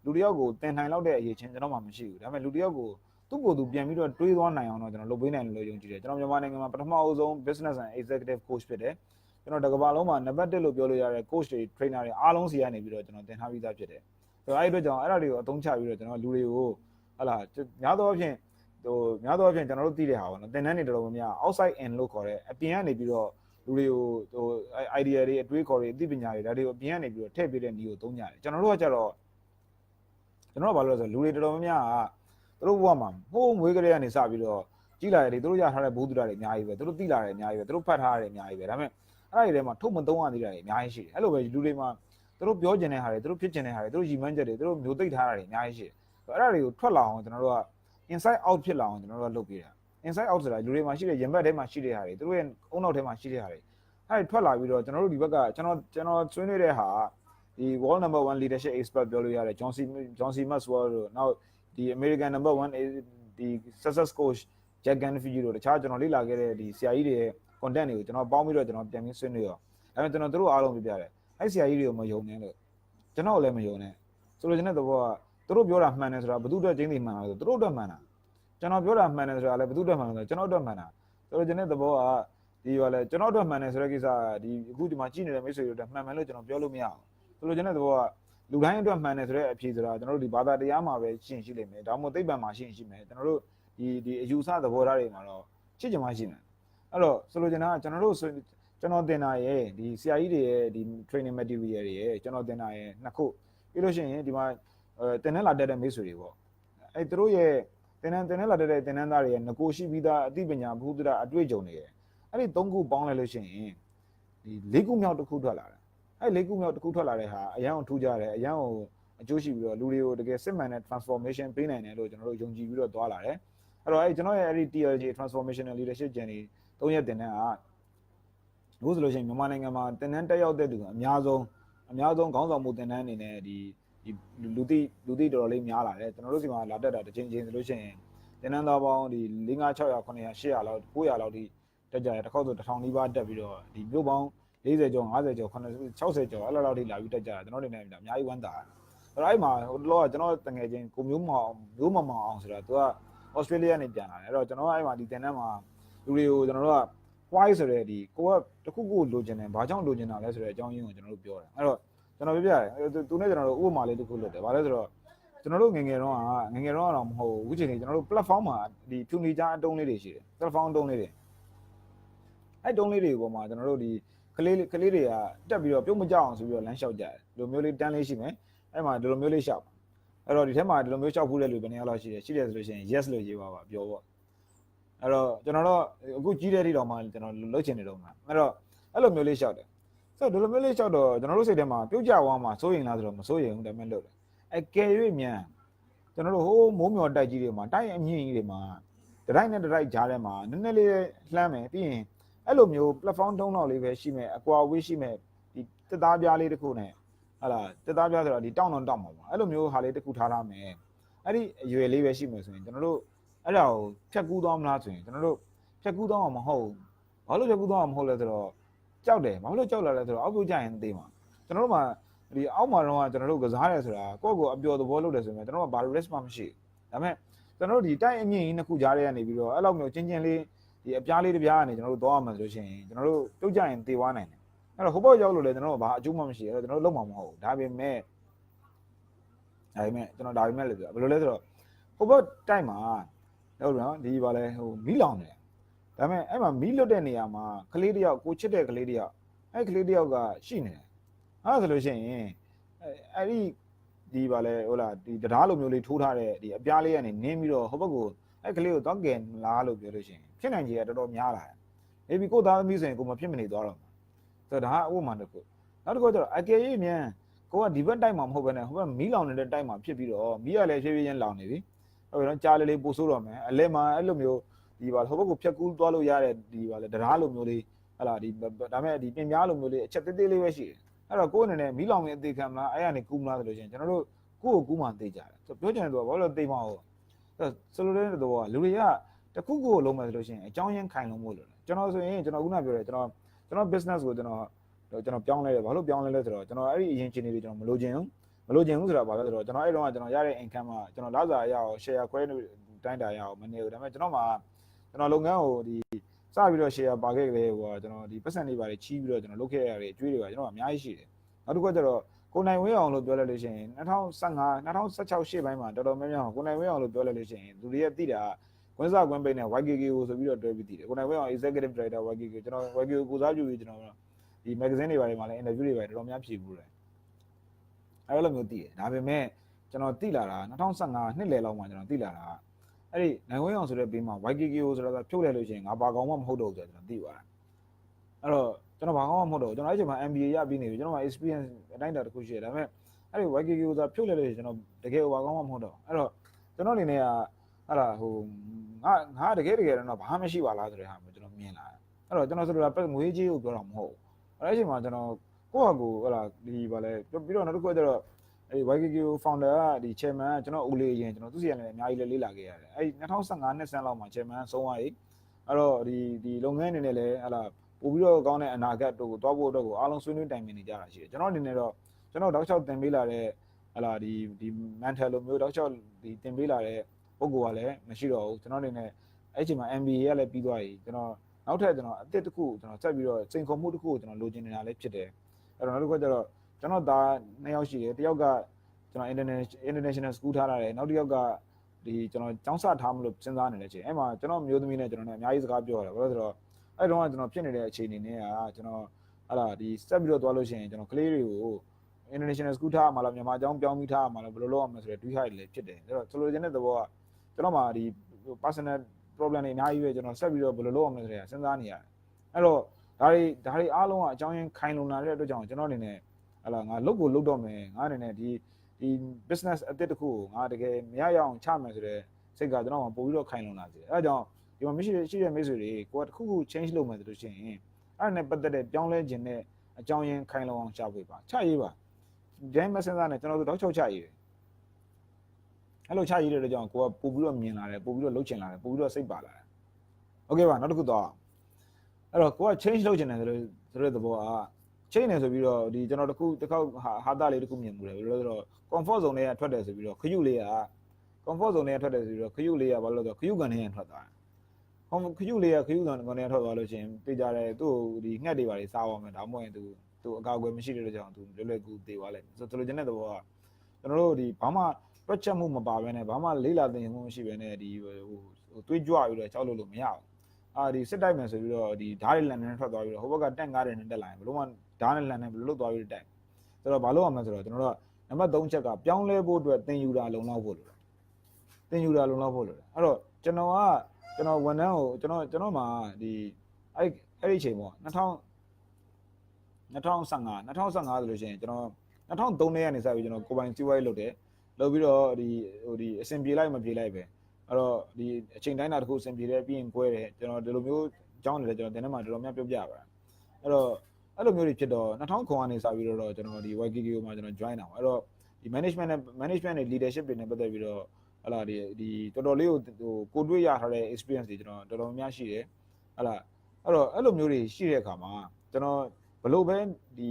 လူတစ်ယောက်ကိုသင်ထိုင်လောက်တဲ့အရေးချင်းကျွန်တော်မှမရှိဘူးဒါပေမဲ့လူတစ်ယောက်ကိုသူ့ကိုယ်သူပြန်ပြီးတော့တွေးသွားနိုင်အောင်တော့ကျွန်တော်လုပ်ပေးနိုင်လို့ယုံကြည်တယ်ကျွန်တော်မြန်မာနိုင်ငံမှာပထမအဆုံး business and executive coach ဖြစ်တယ်ကျွန်တော်တကဘာလုံးမှာနံပါတ်1လို့ပြောလို့ရတဲ့ coach တွေ trainer တွေအားလုံးစီကနေပြီးတော့ကျွန်တော်သင်ထားပြီးသားဖြစ်တယ်ဆိုတော့အဲ့ဒီအတွက်ကြောင့်အဲ့ဒါတွေကိုအသုံးချပြီးတော့ကျွန်တော်လူတွေကိုဟလာများသောအားဖြင့်ကျွန်တော်တို့သိတဲ့ဟာပေါ့နော်သင်တန်းတွေတော်တော်များများ outside in လို့ခေါ်တဲ့အပြင်ကနေပြီးတော့လူတွေကိုidea တွေအတွေးခေါ်တွေအသိပညာတွေဒါတွေကိုအပြင်ကနေပြီးတော့ထည့်ပေးတဲ့နည်းကိုသုံးကြတယ်ကျွန်တော်တို့ကကြတော့ကျွန်တော်ကဘာလို့လဲဆိုတော့လူတွေတော်တော်များများကသူတို့ဘဝမှာဟိုးမွေးကလေးကနေစပြီးတော့ကြီးလာတယ်သူတို့ရထားတဲ့ဘုဒ္ဓတာတွေအများကြီးပဲသူတို့သိလာတယ်အများကြီးပဲသူတို့ဖတ်ထားတယ်အများကြီးပဲဒါပေမဲ့အဲ့ဒီထဲမှာထုတ်မသုံးရသေးတာတွေအများကြီးရှိတယ်အဲ့လိုပဲလူတွေမှာသူတို့ပြောချင်တဲ့ဟာတွေသူတို့ဖြစ်ချင်တဲ့ဟာတွေသူတို့ရည်မှန်းချက်တွေသူတို့မျိုးသိထားတာတွေအများကြီးရှိတယ်အဲ့ဒါတွေကိုထွက်လာအောင်ကျွန်တော်တို့က inside out ဖြစ်လာအောင်ကျွန်တော်တို့ကလုပ်ပေးတာ inside out ဆိုတာလူတွေမှာရှိတဲ့ရင်ဘတ်ထဲမှာရှိတဲ့ဟာတွေသူတို့ရဲ့အုံနောက်ထဲမှာရှိတဲ့ဟာတွေအဲ့ဒီထွက်လာပြီးတော့ကျွန်တော်တို့ဒီဘက်ကကျွန်တော်ဆွေးနွေးတဲ့ဟာဒီ world number 1 leadership expert ပြောလို့ရတဲ့ John C. Maxwell တို့နောက်ဒီ American number 1ဒီ success coach Jack Canfield တို့တခြားကျွန်တော်လေ့လာခဲ့တဲ့ဒီဆရာကြီးတွေရဲ့ content တွေကိုကျွန်တော်ပေါင်းပြီးတော့ကျွန်တော်ပြန်ပြီးဆွေးနွေးရောအဲ့တော့ကျွန်တော်တို့အားလုံးပြပြတယ်အဲ့ဆရာကြီးတွေကိုမယုံနဲ့လို့ကျွန်တော်လည်းမယုံနဲ့ဆိုလိုချင်တဲ့သဘောကသူတို့ပြောတာမှန်တယ်ဆိုတာဘယ်သူအတွက်ကျင်းနေမှန်လားဆိုသူတို့အတွက်မှန်တာကျွန်တော်ပြောတာမှန်တယ်ဆိုတာလည်းဘယ်သူအတွက်မှန်လဲဆိုကျွန်တော်အတွက်မှန်တာဆိုလိုချင်တဲ့သဘောကဒီပါလေကျွန်တော်အတွက်မှန်တယ်ဆိုတဲ့ကိစ္စဒီအခုဒီမှာကြည့်နေတဲ့မိတ်ဆွေတွေအတွက်မှန်မှန်လို့ကျွန်တော်ပြောလို့မရအောင်ဆိုလိုချင်တဲ့သဘောကလူတိုင်းအတွက်မှန်တယ်ဆိုတဲ့အဖြေဆိုတာကျွန်တော်တို့ဒီဘာသာတရားမှာပဲရှင်းရှိလိမ့်မယ်ဒါမှမဟုတ်သိပ္ပံမှာရှင်းရှိမယ်ကျွန်တော်တို့ဒီအယူဆသဘောထားတွေမှာတော့ရှင်းချင်မှရှိမယ်အဲ့တော့ဆိုလိုချင်တာကကျွန်တော်တင်တာရဲ့ဒီဆရာကြီးတွေရဲ့ဒီ training material တွေရဲ့ကျွန်တော်တင်တာရဲ့နှစ်ခုပြီးလို့ရှိရင်ဒီမှာတင်နဲ့လာတက်တဲ့မိတ်ဆွေတွေပေါ့အဲ့သူတို့ရဲ့တင်နဲ့လာတက်တဲ့တင်နန်းသားတွေရဲ့ငကိုရှိပြီးသားအသိပညာဘုဒ္ဓတာအတွေ့အကြုံတွေရဲ့အဲ့ဒီ၃ခုပေါင်းလိုက်လို့ရှိရင်ဒီ၄ခုမြောက်တစ်ခုထွက်လာတယ်အဲ့၄ခုမြောက်တစ်ခုထွက်လာတဲ့ဟာအရန်ကိုထူးကြတယ်အရန်ကိုအကျိုးရှိပြီးတော့လူတွေကိုတကယ်စစ်မှန်တဲ့ transformation ပေးနိုင်တယ်လို့ကျွန်တော်တို့ယုံကြည်ပြီးတော့သွားလာတယ်အဲ့တော့ကျွန်တော်ရဲ့အဲ့ဒီ TLJ transformational leadership journey ၃ရက်တင်တဲ့ဟာအခုဆိုလို့ရှိရင်မြန်မာနိုင်ငံမှာတင်နန်းတက်ရောက်တဲ့သူအများဆုံးခေါင်းဆောင်မှုတင်နန်းအနေနဲ့ဒီလူသိတော်တော်လေးများလာတယ်ကျွန်တော်တို့စီမှာလာတက်တာတစ်ချိန်ဆိုလို့ရှိရင်တင်နန်းသားပေါင်းဒီ5 600 900 800လောက်900လောက်ထိတက်ကြတယ်တစ်ခေါက်ဆို1000နီးပါးတက်ပြီးတော့ဒီမြို့ပေါင်း40ကျော်50ကျော်60ကျော်အဲ့လောက်ထိလာပြီးတက်ကြတာကျွန်တော်တို့နေအများကြီးဝမ်းသာတယ်အဲ့မှာဟိုတလောကကျွန်တော်တငယ်ချင်းကိုမျိုးမောင်အောင်ဆိုတာသူကဩစတြေးလျကနေပြန်လာတယ်အဲ့တော့ကျွန်တော်ကအဲ့မှာဒီတင်နန်းမှာလူတွေကိုကျွန်တော်တို့က why ဆိုတဲ့ဒီကိုကတခုခုလိုချင်တယ်ဘာကြောင့်လိုချင်တာလဲဆိုတဲ့အကြောင်းရင်းကိုကျွန်တော်တို့ပြောတယ်အဲ့တော့ကျွန်တော်ပြပြတယ်သူနဲ့ကျွန်တော်တို့ဥပမာလေးတစ်ခုလုပ်တယ်ဘာလဲဆိုတော့ကျွန်တော်တို့ငယ်ငယ်တော့မဟုတ်ဘူးအခုချိန်ကြီးကျွန်တော်တို့ platform မှာဒီဖြူနေကြအတုံးလေးတွေရှိတယ် platform အတုံးလေးတွေအဲ့တုံးလေးတွေပေါ်မှာကျွန်တော်တို့ဒီကလေးတွေကတက်ပြီးတော့ပြုတ်မကြအောင်ဆိုပြီးတော့လမ်းလျှောက်ကြတယ်ဒီလိုမျိုးလေးတန်းလေးရှိမယ်အဲ့မှာဒီလိုမျိုးလေးလျှောက်အဲ့တော့ဒီထဲမှာဒီလိုမျိုးလျှောက်ဖူးတဲ့လူဘယ်နှစ်ယောက်လောက်ရှိတယ်ဆိုလို့ရှိရင် yes လို့ရေးပါပြောပေါ့အဲ့တော့ကျွန်တော်တော့အခုကြီးတဲ့ထိတော့မှကျွန်တော်လှုပ်ချင်နေတော့မှာအဲ့တော့အဲ့လိုမျိုးလေးလျှောက်တယ်ဆိုတော့ဒီလိုမျိုးလေးလျှောက်တော့ကျွန်တော်တို့စိတ်ထဲမှာပြုတ်ကြသွားမှာစိုးရင်လားဆိုတော့မစိုးရင်ဘူးဒါပေမဲ့လှုပ်တယ်အဲ့ကယ်၍မြန်ကျွန်တော်တို့ဟိုးမိုးမျောတိုက်ကြီးတွေမှာတိုက်အမြင့်ကြီးတွေမှာတတိုက်နဲ့တတိုက်ကြားထဲမှာနည်းနည်းလေးလှမ်းမယ်ပြီးရင်အဲ့လိုမျိုး platform တုံးလောက်လေးပဲရှိမယ်အကွာဝေးရှိမယ်ဒီတက်သားပြားလေးတစ်ခုနဲ့ဟာလာတက်သားပြားဆိုတော့ဒီတောင်းတောင်းမှာပေါ့အဲ့လိုမျိုးဟာလေးတစ်ခုထားထားမယ်အဲ့ဒီအရွယ်လေးပဲရှိမယ်ဆိုရင်ကျွန်တော်တို့အဲ့ဒါကိုဖြတ်ကူးသွားမလားဆိုရင်ကျွန်တော်တို့ဖြတ်ကူးသွားမှာမဟုတ်ဘာလို့ဖြတ်ကူးသွားမှာမဟုတ်လဲဆိုတော့ကြောက်တယ်ဘာလို့ကြောက်လာလဲဆိုတော့အောက်ကိုကြရင်သိမှာကျွန်တော်တို့မှာဒီအောက်မှာတော့ကျွန်တော်တို့ကစားရဲဆိုတာကိုယ့်ကိုအပျော်သဘောလုပ်တယ်ဆိုရင်ကျွန်တော်တို့ကဘာ risk မှမရှိဘူးဒါပေမဲ့ကျွန်တော်တို့ဒီတိုက်အမြင့်ကြီးနှစ်ခုကြားထဲကနေပြီးတော့အဲ့လောက်မျိုးချင်းချင်းလေးဒီအပြားလေးတစ်ပြားကနေကျွန်တော်တို့သွားရမှာဆိုလို့ရှိရင်ကျွန်တော်တို့ပြုတ်ကြရင်သေသွားနိုင်တယ် အဲ့တော့ဟိုဘောရောက်လို့လေကျွန်တော်ဘာအကျိုးမှမရှိအဲ့တော့ကျွန်တော်လုံးမှာမဟုတ်ဘူးဒါပေမဲ့ကျွန်တော်ဒါပေမဲ့လေဘယ်လိုလဲဆိုတော့ဟိုဘောတိုက်မှာဟုတ်နော်ဒီပါလဲဟိုမီးလောင်တယ်ဒါပေမဲ့အဲ့မှာမီးလွတ်တဲ့နေရာမှာကလေးတယောက်ကိုချစ်တဲ့ကလေးတယောက်အဲ့ကလေးတယောက်ကရှိနေတယ်အဲ့ဆိုလို့ရှိရင်အဲ့ဒီပါလဲဟုတ်လားဒီတရားလိုမျိုးလေးထိုးထားတဲ့ဒီအပြားလေးကနေနင်းပြီးတော့ဟိုဘက်ကိုအဲ့ကလေးကိုတော့ကင်လားလို့ပြောလို့ရှိရင်ဖြစ်နိုင်ခြေကတော်တော်များလာတယ်။အေးပြီးကိုသားသမီးဆိုရင်ကိုမဖြစ်မနေသွားတော့မှာ။ဆိုတော့ဒါကဥပမာတစ်ခုနောက်တစ်ခုကျတော့အကယ်၍မြန်ကိုကဒီဘက်တိုက်မှာမဟုတ်ဘဲနဲ့ဟိုဘက်မီးလောင်နေတဲ့တိုက်မှာဖြစ်ပြီးတော့မီးရလည်းဖြည်းဖြည်းချင်းလောင်နေပြီ။ဟုတ်ပြီနော်ကြားလေးပို့ဆိုးတော့မယ်အလဲမှာအဲ့လိုမျိုးဒီပါဟိုဘက်ကိုဖြတ်ကူးသွားလို့ရတဲ့ဒီပါလေတရားလိုမျိုးလေးဟလာဒီဒါမဲ့ဒီပြင်ပြားလိုမျိုးလေးအချက်သေးသေးလေးပဲရှိတယ်။အဲ့တော့ကိုယ်အနေနဲ့မီးလောင်ရင်အသေးခံမလားအဲ့ကနေကူးမလားဆိုလို့ရှိရင်ကျွန်တော်တို့ကိုကူးမှသိကြတယ်ဆိုပြောချင်တယ်တော့ဘာလို့သိမအောင်ဆိုလိုတဲ့တော့လူတွေကတခုခုကိုလုံးမယ်ဆိုလို့ရှိရင်အကြောင်းရင်းခိုင်လုံးမို့လို့ကျွန်တော်ဆိုရင်ကျွန်တော်ခုနပြောတယ်ကျွန်တော် business ကိုကျွန်တော်ပြောင်းလဲတယ်ဘာလို့ပြောင်းလဲလဲဆိုတော့ကျွန်တော်အဲ့ဒီအရင်ချင်းတွေကျွန်တော်မလိုချင်ဘူးဆိုတာဘာလဲဆိုတော့ကျွန်တော်အဲ့တော့ကျွန်တော်ရတဲ့ income ကကျွန်တော်လစာရအောင် share ခွဲတိုင်းတာရအောင်မနေဘူးဒါပေမဲ့ကျွန်တော်လုပ်ငန်းကိုဒီစပြီးတော့ share ပါခဲ့ကြတယ်ဟိုကျွန်တော်ဒီပတ်စံတွေပါတွေချီးပြီးတော့ကျွန်တော်လုပ်ခဲ့ရတဲ့အကျွေးတွေကကျွန်တော်အများကြီးရှိတယ်နောက်တစ်ခုကကျတော့ကိုနိုင်ဝင်းအောင်လို့ပြောလိုက်လို့ရှိရင်2015 2016ရှေ့ပိုင်းမှာတော်တော်များများကိုနိုင်ဝင်းအောင်လို့ပြောလိုက်လို့ရှိရင်သူတွေရဲ့သိတာကွင်းစားကွင်းပိတ်နဲ့ YKK ကိုဆိုပြီးတော့တွဲပြီးသိတယ်ကိုနိုင်ဝင်းအောင် executive director YKK ကျွန်တော် YKK ကိုစားပြုပြီးကျွန်တော်ဒီ magazine တွေပါတယ်မှာလည်း interview တွေပါတယ်တော်တော်များဖြေဘူးတယ်အဲ့လိုမျိုးသိတယ်ဒါပေမဲ့ကျွန်တော်သိလာတာ2015နှစ်လယ်လောက်မှာကျွန်တော်သိလာတာအဲ့ဒီနိုင်ဝင်းအောင်ဆိုတဲ့ဘေးမှာ YKK ကိုဆိုတာဖြုတ်လိုက်လို့ရှိရင်ငါဘာကောင်မှမဟုတ်တော့ဘူးဆိုတော့ကျွန်တော်သိသွားတာအဲ့တော့ကျွန်တော်ဘာကောင်းမှမဟုတ်တော့ကျွန်တော်အဲ့ချိန်မှာ MBA ရပြီးနေပြီကျွန်တော်မှာ experience အတိုင်းတာတစ်ခုရှိတယ်ဒါပေမဲ့အဲ့ဒီ YKK ကိုသာဖြုတ်လိုက်လို့ကျွန်တော်တကယ်ဘာကောင်းမှမဟုတ်တော့အဲ့တော့ကျွန်တော်အနေနဲ့ကအဲ့ဒါဟိုငါတကယ်တော့ဘာမှမရှိပါလားဆိုတဲ့ဟာမျိုးကျွန်တော်မြင်လာတယ်အဲ့တော့ကျွန်တော်ဆိုတော့ငွေကြီးကိုပြောတာမဟုတ်ဘူးအဲ့ဒီအချိန်မှာကျွန်တော်ကိုယ့်ဟာကိုဟလာဒီဗာလဲပြီးတော့နောက်တစ်ခုကကျတော့အဲ့ဒီ YKK founder ကဒီ chairman ကျွန်တော်ဦးလေးရင်ကျွန်တော်သူစီကနေအများကြီးလေ့လာခဲ့ရတယ်အဲ့2015နှစ်ဆန်းလောက်မှာ chairman ဆုံးသွားပြီအဲ့တော့ဒီလုပ်ငန်းအနေနဲ့လည်းဟလာပို့ပြီးတော့ကောင်းတဲ့အနာဂတ်တို့ကိုတွားဖို့အတွက်ကိုအားလုံးဆွေးနွေးတိုင်ပင်နေကြတာရှိတယ်ကျွန်တော်အနေနဲ့တော့ကျွန်တော်တောက်လျှောက်တင်ပေးလာတဲ့ဟလာဒီ mental လိုမျိုးတောက်လျှောက်ဒီတင်ပေးလာတဲ့ပုံကလည်းမရှိတော့ဘူးကျွန်တော်အနေနဲ့အဲ့ချိန်မှာ MBA ကလည်းပြီးသွားပြီကျွန်တော်နောက်ထပ်ကျွန်တော်အသစ်တစ်ခုကျွန်တော်ဆက်ပြီးတော့စိန်ခေါ်မှုတစ်ခုကိုကျွန်တော်လိုချင်နေတာလည်းဖြစ်တယ်အဲ့တော့နောက်တစ်ခုကျတော့ကျွန်တော်သား2ယောက်ရှိတယ်တစ်ယောက်ကကျွန်တော် international school ထားရတယ်နောက်တစ်ယောက်ကဒီကျွန်တော်ကျောင်းစထားမလို့စဉ်းစားနေတဲ့အချိန်အဲ့မှာကျွန်တော်မျိုးသမီးနဲ့ကျွန်တော်နဲ့အများကြီးစကားပြောရတယ်ဘာလို့ဆိုတော့အဲ့တော့ကျွန်တော်ဖြစ်နေတဲ့အခြေအနေနဲ့ကကျွန်တော်ဟလာဒီဆက်ပြီးတော့သွားလို့ရှိရင်ကျွန်တော်ကလေးတွေကို international school ထားမှာလားမြန်မာကျောင်းပြောင်းပြီးထားမှာလားဘယ်လိုလုပ်ရမလဲဆိုတဲ့တွေးထားရလည်းဖြစ်တယ်အဲ့တော့ဆိုလိုချင်တဲ့သဘောကကျွန်တော်မှာဒီ personal problem တွေအများကြီးပဲကျွန်တော်ဆက်ပြီးတော့ဘယ်လိုလုပ်ရမလဲဆိုတာစဉ်းစားနေရတယ်အဲ့တော့ဒါတွေအားလုံးကအကြောင်းရင်းခိုင်လုံလာတဲ့အတွက်ကြောင့်ကျွန်တော်အနေနဲ့ဟလာငါလုပ်ကိုလုပ်တော့မယ်ငါအနေနဲ့ဒီ business အသစ်တစ်ခုကိုငါတကယ်မရရအောင်ချမယ်ဆိုတဲ့စိတ်ကကျွန်တော်မှာပို့ပြီးတော့ခိုင်လုံလာစေအဲ့ဒါကြောင့်ဒီမှာရှိတဲ့မိတ်ဆွေတွေကိုကတစ်ခုခု change လုပ်မယ်ဆိုလို့ရှိရင်အဲ့ဒါနဲ့ပတ်သက်တဲ့ပြောင်းလဲခြင်းနဲ့အကြောင်းရင်းခိုင်လုံအောင်ရှာဖွေပါချရေးပါဒိုင်းမစင်စားနဲ့ကျွန်တော်တို့တောက်ချောက်ချရေးအဲ့လိုချရေးတဲ့အတွက်ကြောင့်ကိုကပို့ပြီးတော့မြင်လာတယ်ပို့ပြီးတော့လှုပ်ချင်လာတယ်ပို့ပြီးတော့စိတ်ပါလာတယ်โอเคပါနောက်တစ်ခုတော့အဲ့တော့ကိုက change လုပ်ချင်တယ်ဆိုတဲ့သဘောက change နေဆိုပြီးတော့ဒီကျွန်တော်တစ်ခေါက်ဟာတာလေးတစ်ခုမြင်မှုတယ်ဘယ်လိုလဲဆိုတော့ comfort zone ထဲကထွက်တယ်ဆိုပြီးတော့ခရုလေးက comfort zone ထဲကထွက်တယ်ဆိုပြီးတော့ခရုလေးကဘာလို့လဲဆိုတော့ခရုကန်ထဲကထွက်သွားတယ်ခရုလေးကခရုကန်ထဲထွက်သွားလို့ရှိရင်သိကြတယ်သူ့ဒီငှက်တွေပါလေစားအောင်မယ်ဒါမှမဟုတ်ရင်သူအကာအကွယ်မရှိတဲ့ကြောင့်သူလွယ်ကူသေးသွားလိုက်ဆိုလိုချင်တဲ့သဘောကကျွန်တော်တို့ဒီဘာမှတွက်ချက်မှုမပါဘဲနဲ့ဘာမှလေးလာသိမှုမရှိဘဲနဲ့ဒီဟိုတွေးကြွပြီးတော့ကြောက်လို့မရဘူးဒီစစ်တိုက်မယ်ဆိုပြီးတော့ဒီဓာတ်တွေလန်နေထွက်သွားပြီးတော့ဟိုဘက်ကတက်ကားတွေနဲ့တက်လာရင်ဘလို့မှဓာတ်နဲ့လန်နေဘလို့လွတ်သွားပြီးတိုက်ဆိုတော့ဘာလို့ရမလဲဆိုတော့ကျွန်တော်တို့ကနံပါတ်3ချက်ကပြောင်းလဲဖို့အတွက်သင်ယူတာလုံလောက်ဖို့လိုတယ်သင်ယူတာလုံလောက်ဖို့လိုတယ်အဲ့တော့ကျွန်တော်ဝန်ထမ်းကိုကျွန်တော်မှာဒီအဲ့ဒီအချိန်ပေါ့2015ဆိုလို့ရှိရင်ကျွန်တော်2003နဲ့ကနေစပြီးကျွန်တော်ကိုပိုင်စီးပွားရေးလုပ်တယ်လုပ်ပြီးတော့ဒီအဆင်ပြေလိုက်မပြေလိုက်ပဲအဲ့တော့ဒီအချိန်တိုင်းတာတစ်ခုအဆင်ပြေတယ်ပြီးရင်ပွဲတယ်ကျွန်တော်ဒီလိုမျိုးအကြောင်းတွေကျွန်တော်တင်ထဲမှာတော်တော်များပြောပြပါတယ်အဲ့တော့အဲ့လိုမျိုးတွေဖြစ်တော့2000ခွန်ကနေစပြီးတော့ကျွန်တော်ဒီ YKK ကိုမှကျွန်တော် join တာပေါ့အဲ့တော့ဒီ management နဲ့ leadership တွေနဲ့ပတ်သက်ပြီးတော့ဟလာဒီတော်တော်လေးကိုတွေးရထားတဲ့ experience တွေကျွန်တော်တော်တော်များရှိတယ်ဟလာအဲ့တော့အဲ့လိုမျိုးတွေရှိတဲ့အခါမှာကျွန်တော်ဘလို့ပဲဒီ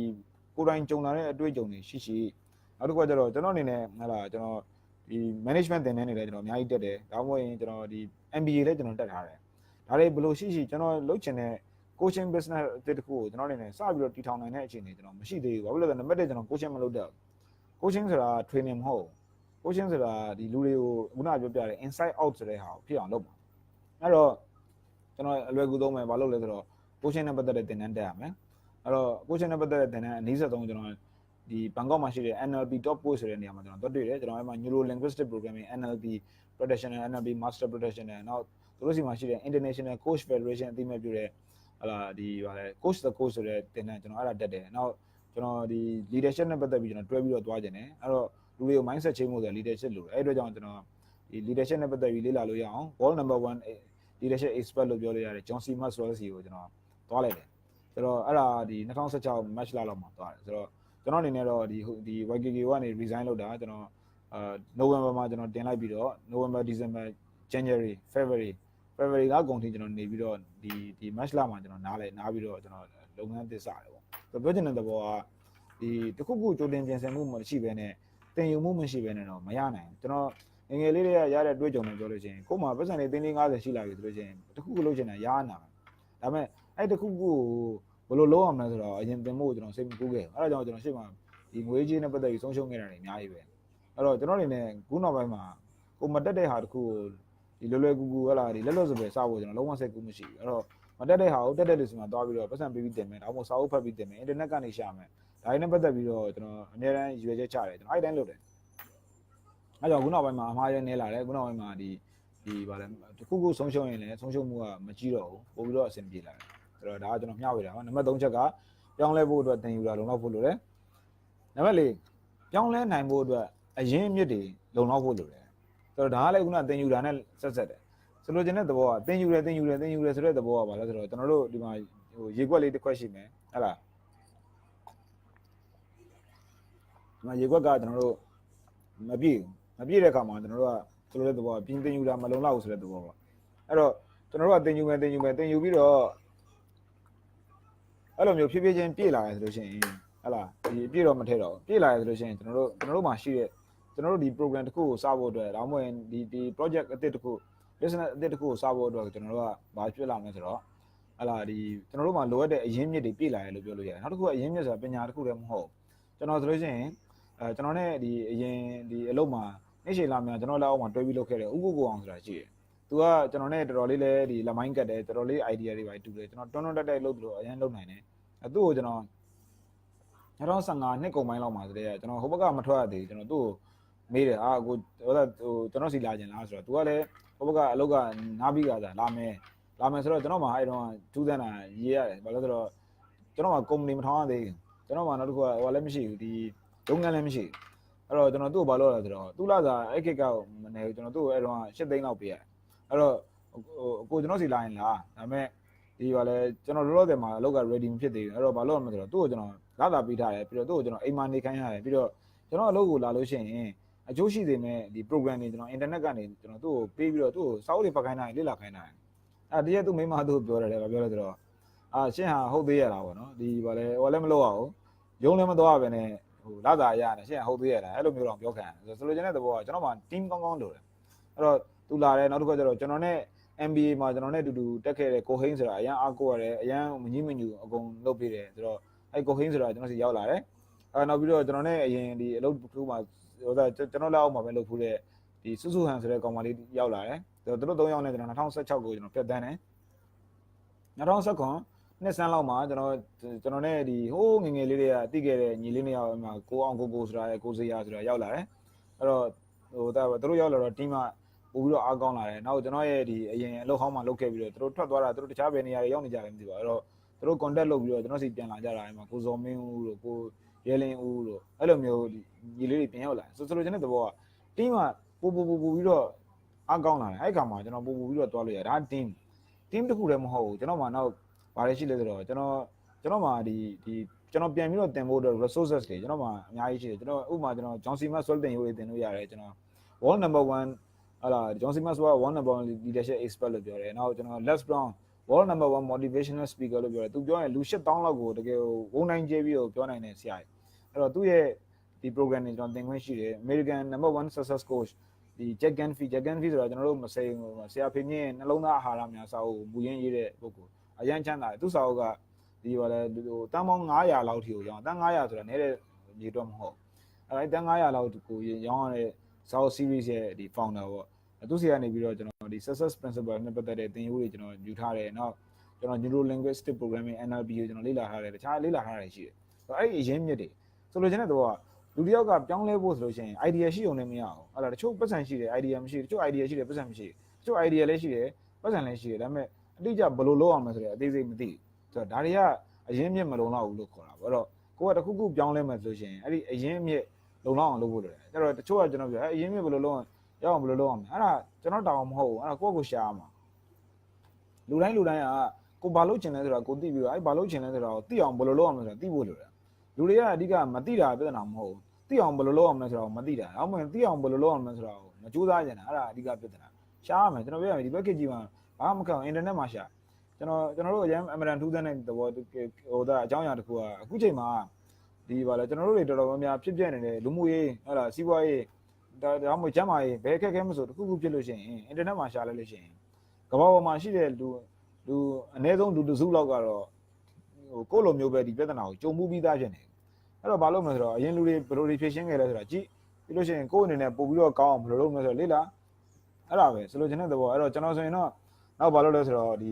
ကိုယ်တိုင်ကြုံလာတဲ့အတွေ့အကြုံတွေရှိနောက်တစ်ခုကကျတော့ကျွန်တော်အနေနဲ့ဟလာကျွန်တော်ဒီ management သင်တန်းတွေလည်းကျွန်တော်အများကြီးတက်တယ်ဒါမှမဟုတ်ရင်ကျွန်တော်ဒီ MBA လည်းကျွန်တော်တက်ထားတယ်ဒါတွေဘလို့ရှိကျွန်တော်လုပ်ချင်တဲ့ coaching business တဲ့တခုကိုကျွန်တော်အနေနဲ့စပြီးတော့တည်ထောင်နိုင်တဲ့အခြေအနေကျွန်တော်မရှိသေးဘူးဘာဖြစ်လို့လဲနံပါတ်1ကျွန်တော် coaching မလုပ်တော့ coaching ဆိုတာ training မဟုတ် coaching ဆိုတာဒီလူတွေကိုခုနပြောပြတဲ့ inside out ဆိုတဲ့ဟာကိုဖြစ်အောင်လုပ်ပါအဲ့တော့ကျွန်တော်အလွယ်ကူသုံးမယ်ဘာလို့လဲဆိုတော့ coaching နဲ့ပတ်သက်တဲ့သင်တန်းတက်ရမယ်အဲ့တော့ coaching နဲ့ပတ်သက်တဲ့သင်တန်းအနည်းဆုံးကျွန်တော်ဒီဘန်ကောက်မှာရှိတဲ့ NLP top coach ဆိုတဲ့နေရာမှာကျွန်တော်တွေ့တယ်ကျွန်တော်အဲ့မှာ neuro linguistic programming NLP practitioner NLP master practitioner နောက်သူတို့စီမှာရှိတဲ့ international coach federation အသိမဲ့ပြုတဲ့ဟလာဒီဗာလဲ coach the coach ဆိုတဲ့သင်တန်းကျွန်တော်အဲ့ဒါတက်တယ်နောက်ကျွန်တော်ဒီ leadership နဲ့ပတ်သက်ပြီးကျွန်တော်တွဲပြီးတော့သွားကြတယ်အဲ့တော့လူတွေကို mindset change ဖို့ဆို leadership လို့အဲ့အတွက်ကြောင့်ကျွန်တော်ဒီ leadership နဲ့ပတ်သက်ပြီးလေ့လာလို့ရအောင် world number 1 leadership expert လို့ပြောလို့ရတယ် John C. Maxwell စီကိုကျွန်တော်သွားလိုက်တယ်ဆိုတော့အဲ့ဒါဒီ2016 match လောက်မှာသွားတယ်ဆိုတော့ကျွန်တော်အနေနဲ့တော့ဒီ YKK ကနေ resign လုပ်တာကျွန်တော်November မှာကျွန်တော်တင်လိုက်ပြီးတော့ November December January February ကကုန်ထိကျွန်တော်နေပြီးတော့ဒီ match လောက်မှာကျွန်တော်နားပြီးတော့ကျွန်တော်လုပ်ငန်းသစ်စတယ်ပေါ့ဆိုတော့ပြောချင်တဲ့သဘောကဒီတခုခုကြိုတင်ပြင်ဆင်မှုမရှိဘဲနဲ့တင်ယူမှုမရှိဘဲနဲ့တော့မရနိုင်ကျွန်တော်ငယ်လေးတွေကရတဲ့တွေ့ကြုံတွေပြောလို့ချင်းကို့မှာပတ်စံတွေတင်းတင်း50ရှိလာပြီဆိုလို့ချင်းတခုခုလုပ်ချင်တာရနာမယ်ဒါပေမဲ့အဲ့တခုခုကိုဘယ်လိုလုပ်အောင်လဲဆိုတော့အရင်တင်ဖို့ကျွန်တော်စိတ်မကူးခဲ့အဲ့ဒါကြောင့်ကျွန်တော်ရှေ့မှာဒီငွေကြေးနဲ့ပတ်သက်ပြီးဆုံးရှုံးခဲ့တာတွေအများကြီးပဲအဲ့တော့ကျွန်တော်အနေနဲ့ခုနောက်ပိုင်းမှာကိုမတက်တဲ့ဟာတခုကိုဒီလွယ်ကူဟလာဒီလက်လွတ်စပယ်စဖို့ကျွန်တော်လုံးဝစိတ်ကူးမရှိဘူးအဲ့တော့မတက်တဲ့ဟာကိုတက်တဲ့လူစီမှာသွားပြီးတော့ပတ်စံပေးပြီးတင်မယ်ဒါမှမဟုတ်စာအုပ်ဖတ်ပြီးတင်မယ်အင်တာနက်ကနေရှာမယ်ဒါတွေနဲ့ပတ်သက်ပြီးတော့ကျွန်တော်အများအားရွေးချက်ချတယ်ကျွန်တော်အဲ့တိုင်းလုပ်တယ်အဲ့ကြောင့်ခုနောက်ပိုင်းမှာအမှားရနေလာတယ်ခုနောက်ပိုင်းမှာဒီဗာလဲတခုခုဆုံးရှုံးရင်လည်းဆုံးရှုံးမှုကမကြီးတော့ဘူးပို့ပြီးတော့အဆင်ပြေလာတယ်ဆိုတော့ဒါကကျွန်တော်မျှဝေတာပါနံပါတ်3ချက်ကပြောင်းလဲဖို့အတွက်တင်ယူတာလုံလောက်ဖို့လိုတယ်နံပါတ်4ပြောင်းလဲနိုင်ဖို့အတွက်အရင်းအမြစ်တွေလုံလောက်ဖို့လိုတယ်ဆိုတော့ဒါကလည်းခုနတင်ယူတာနဲ့ဆက်ဆက်တယ်ဆိုလိုချင်တဲ့သဘောကတင်ယူတယ်ဆိုတဲ့သဘောကဘာလဲဆိုတော့ကျွန်တော်တို့ဒီမှာဟိုရေခွက်လေးတစ်ခွက်ရှိမယ်ဟဲ့လားဒီမှာရေခွက်ကကျွန်တော်တို့မပြည့်တဲ့အခါမှာကျွန်တော်တို့ကဆိုလိုတဲ့သဘောကပြင်းတင်ယူတာမလုံလောက်ဘူးဆိုတဲ့သဘောပေါ့အဲ့တော့ကျွန်တော်တို့ကတင်ယူပြီးတော့အဲ့လိုမျိုးဖြည်းဖြည်းချင်းပြည့်လာတယ်ဆိုလို့ရှိရင်ဟဲ့လားဒီပြည့်တော့မထည့်တော့ပြည့်လာတယ်ဆိုလို့ရှိရင်ကျွန်တော်တို့မှာရှိတဲ့ကျွန်တော်တို့ဒီ program တစ်ခုကိုစဖို့အတွက်ဒါမှမဟုတ်ဒီ project အသစ်တစ်ခု business အသစ်တစ်ခုကိုစဖို့အတွက်ကျွန်တော်တို့ကဘာဖြစ်လာမလဲဆိုတော့ဟဲ့လားဒီကျွန်တော်တို့မှာလိုအပ်တဲ့အရင်းမြစ်တွေပြည့်လာတယ်လို့ပြောလို့ရတယ်နောက်တစ်ခုကအရင်းမြစ်ဆိုတာပညာတစ်ခုတည်းမဟုတ်ကျွန်တော်ဆိုလို့ရှိရင်ကျွန်တော်နဲ့ဒီအရင်ဒီအလုပ်မှာနေ့ရှည်လာများကျွန်တော်လက်အောက်မှာတွဲပြီးလုပ်ခဲ့တယ်ဥပုပ်ကိုအောင်ဆိုတာရှိတယ်သူကကျွန်တော်နဲ့တော်တော်လေးလဲဒီလက်မိုင်းကတ်တယ်တော်တော်လေး idea တွေပါတူတယ်ကျွန်တော်တွန်းတက်လုပ်လို့အရင်လုပ်နိုင်တယ်သူ့ကိုကျွန်တော်2015နှစ်ကုန်ပိုင်းလောက်မှာဆိုတဲ့ကျွန်တော်ဟိုဘက်ကမထွက်ရသေးကျွန်တော်သူ့ကိုမေးတယ်ကိုဟိုကျွန်တော်စီလာကျင်လားဆိုတော့သူကလည်းဟိုဘက်ကအလုပ်ကနားပြီးကြတာလာမယ်ဆိုတော့ကျွန်တော်မှအဲ့တော့ထူးဆန်းတာရေးရတယ်ဘာလို့ဆိုတော့ကျွန်တော်မှ company မထောင်ရသေးဘူးကျွန်တော်မှနောက်တစ်ခုကဟိုလည်းမရှိဘူးဒီလုပ်ငန်းလည်းမရှိဘူးအဲ့တော့ကျွန်တော်သူ့ကိုဘာလုပ်လဲဆိုတော့သူ့လာစာအဲ့ကိကမနေဘူးကျွန်တော်သူ့ကိုအဲ့တော့8သိန်းလောက်ပေးရတယ်အဲ့တော့ကိုကျွန်တော်စီလာရင်လားဒါပေမဲ့ဒီပါလဲကျွန်တော်လောလောဆယ်မှာအလုပ်က ready မဖြစ်သေးဘူးအဲ့တော့ဘာလုပ်ရမလဲဆိုတော့သူ့ကိုကျွန်တော်လာတာပေးထားတယ်ပြီးတော့သူ့ကိုကျွန်တော်အိမ်မှာနေခိုင်းရတယ်ပြီးတော့ကျွန်တော်အလုပ်ကိုလာလို့ရှိရင်အကျိုးရှိစေမဲ့ဒီ program တွေကျွန်တော် internet ကနေကျွန်တော်သူ့ကိုပေးပြီးတော့သူ့ကိုစာအုပ်တွေဖတ်ခိုင်းတာလေ့လာခိုင်းတာတရက်သူ့မိမသူ့ကိုပြောတယ်ဗာပြောလဲဆိုတော့ရှင်းဟာဟုတ်သေးရတာပေါ့နော်ဒီပါလဲဟိုလည်းမလုပ်ရဘူးရုံးလည်းမသွားပဲနဲ့ဟိုလာတာရတယ်ရှင်းဟာဟုတ်သေးရတာအဲ့လိုမျိုးတော့ပြောခံရတယ်ဆိုလိုချင်တဲ့သဘောကကျွန်တော်မှ team ကောင်းကောင်းလိုတယ်အဲ့တော့သူလာတယ်နောက်တစ်ခါကျတော့ကျွန်တော်နဲ့ MBA မှာကျွန်တော်နဲ့အတူတူတက်ခဲ့တဲ့ကိုဟိန်းဆိုတာအရန်အားကိုရတယ်အရန်မကြီးမညူအကုန်လုပ်ပေးတယ်ဆိုတော့အဲ့ကိုဟိန်းဆိုတာကျွန်တော်စီရောက်လာတယ်နောက်ပြီးတော့ကျွန်တော်နဲ့အရင်ဒီအလုပ်တစ်ခုမှာဟိုကျွန်တော်လက်အောက်မှာပဲလုပ်ဖူးတဲ့ဒီစုစုဟန်ဆိုတဲ့ကောင်မလေးရောက်လာတယ်သူတို့3ယောက်နဲ့ကျွန်တော်2016ကိုကျွန်တော်ဖြတ်တန်းတယ်2019နှစ်ဆန်းလောက်မှာကျွန်တော်နဲ့ဒီဟိုးငငယ်လေးတွေကတိခဲ့တဲ့ညီလေးနှစ်ယောက်မှာကိုအောင်ကိုဆိုတာရဲ့ကိုစရာဆိုတာရောက်လာတယ်အဲ့တော့ဟိုသူတို့ရောက်လာတော့ team ကပို့ပြီးတော့အားကောင်းလာတယ်နောက်ကျွန်တော်ရဲ့ဒီအရင်အလုပ်ဟောင်းမှာလုပ်ခဲ့ပြီးတော့သူတို့ထွက်သွားတာသူတို့တခြားဘယ်နေရာတွေရောက်နေကြလဲမသိပါဘူးအဲ့တော့သူတို့ contact လုပ်ပြီးတော့ကျွန်တော်စီပြန်လာကြတာအဲ့မှာကိုဇော်မင်းဦးတို့ကိုရဲလင်းဦးတို့အဲ့လိုမျိုးညီလေးတွေပြန်ရောက်လာဆိုလိုချင်တဲ့သဘောက team ကပို့ပြီးတော့အားကောင်းလာတယ်အဲ့ခါမှာကျွန်တော်ပို့ပြီးတော့တွားလို့ရဒါ team တစ်ခုတည်းမဟုတ်ဘူးကျွန်တော်မှနောက်ဘာလဲရှိလဲဆိုတော့ကျွန်တော်မှဒီကျွန်တော်ပြန်ပြီးတော့တင်ဖို့အတွက် resources တွေကျွန်တော်မှအများကြီးရှိတယ်ကျွန်တော်ဥပမာကျွန်တော် John C. Maxwell တင်ရိုးတွေတင်လို့ရတယ်ကျွန်တော် world number 1ဟာလာ John C. Maxwell world number 1 leadership expert လို့ပြောတယ်နောက်ကျွန်တော် Les Brown world number 1 motivational speaker လို့ပြောတယ်သူပြောရင်လူ8000လောက်ကိုတကယ်ဝုန်းတိုင်းကျဲပြီးတော့ပြောနိုင်တဲ့ဆရာကြီးအဲ့တော့သူ့ရဲ့ဒီ program တွေကျွန်တော်သင်ခွင့်ရှိတယ် American number 1 success coach ဒီ Jack Canfield ဆိုတာကျွန်တော်တို့မစိမ်းဆရာဖေမြင့်နှလုံးသားအာဟာရများစာအုပ်မူရင်းရေးတဲ့ပုဂ္ဂိုလ် အရန်ချမ်းသာတယ်သူ့စာအုပ်ကဒီပါလေတန်းပေါင်း900လောက်ထိကိုရောင်းတန်း900ဆိုတာနည်းတဲ့ရေတော့မဟုတ်အဲ့တန်း900လောက်ကိုရောင်းရတဲ့စာအုပ် series ရဲ့ဒီ founder ပေါ့သူစီကနေပြီးတော့ကျွန်တော်ဒီ success principle နဲ့ပတ်သက်တဲ့သင်ယူတွေကျွန်တော်ယူထားတယ်နောက်ကျွန်တော် neuro linguistic programming NLP ကိုကျွန်တော်လေ့လာထားတယ်တခြားလေ့လာထားတာရှိတယ်အဲ့ဒီအရင်းမြစ်တွေဆိုလိုချင်တဲ့တော့လူတစ်ယောက်ကပြောင်းလဲဖို့ဆိုလို့ရှိရင် idea ရှိုံနဲ့မရအောင်အဲ့ဒါတချို့ပတ်စံရှိတယ် idea မရှိတချို့ idea ရှိတယ်ပတ်စံမရှိတချို့ idea လည်းရှိတယ်ပတ်စံလည်းရှိတယ်ဒါပေမဲ့အတိအကျဘယ်လိုလုပ်အောင်လဲဆိုတဲ့အသေးစိတ်မသိဆိုတော့ဒါတွေကအရင်းမြစ်မလုံလောက်ဘူးလို့ခေါ်တာပေါ့အဲ့တော့ကိုကတခုခုပြောင်းလဲမယ်ဆိုလို့ရှိရင်အဲ့ဒီအရင်းမြစ်လုံလောက်အောင်လုပ်ဖို့လိုတယ်အဲ့တော့တချို့ကကျွန်တော်ပြောအရင်းမြစ်ဘယ်လိုလုပ်ရအောင်ဘယ်လိုလုပ်အောင်အဲ့ဒါကျွန်တော်တောင်းမဟုတ်ဘူးအဲ့ဒါကိုယ့်ကိုရှာရမှာလူတိုင်းကကိုဘာလုပ်ချင်လဲဆိုတာကိုသိပြီးတော့အဲ့ဘာလုပ်ချင်လဲဆိုတာကိုသိအောင်ဘယ်လိုလုပ်အောင်လဲဆိုတာသိဖို့လိုတယ်လူတွေကအဓိကမသိတာပြဿနာမဟုတ်ဘူးသိအောင်ဘယ်လိုလုပ်အောင်လဲဆိုတာကိုမသိတာအောက်မှသိအောင်ဘယ်လိုလုပ်အောင်လဲဆိုတာကိုမကြိုးစားကြတာအဲ့ဒါအဓိကပြဿနာရှားရမယ်ကျွန်တော်ပြောရမယ်ဒီဘက်ကကြီးမှာဘာမှမကောင်းအင်တာနက်မှာရှာကျွန်တော်တို့အရင်အမရန်ထူးတဲ့သဘောဟိုဒါအကြောင်းအရာတစ်ခုကအခုချိန်မှာဒီပါလဲကျွန်တော်တို့တွေတော်တော်များများဖြစ်ပြနေတဲ့လူမှုရေးဟုတ်လားစီးပွားရေးဒါမှမဟုတ်ကျန်းမာရေးဘယ်အခက်အခဲမဆိုတစ်ခုခုဖြစ်လို့ရှိရင်အင်တာနက်မှာရှာလိုက်လို့ရှိရင်ကမ္ဘာပေါ်မှာရှိတဲ့လူအနည်းဆုံးလူတစုလောက်ကတော့ဟိုကိုယ့်လိုမျိုးပဲဒီပြဿနာကိုကြုံမှုပြီးသားဖြစ်နေအဲ့တော့ဘာလို့မလဲဆိုတော့အရင်လူတွေဘယ်လိုတွေဖြေရှင်းခဲ့လဲဆိုတာကြည့်ပြီးလို့ရှိရင်ကိုယ့်အနေနဲ့ပို့ပြီးတော့ကောင်းအောင်ဘယ်လိုလုပ်မလဲဆိုတော့လေ့လာအဲ့ဒါပဲဆိုလိုချင်တဲ့သဘောအဲ့တော့ကျွန်တော်ဆိုရင်တော့နောက်ဘာလို့လဲဆိုတော့ဒ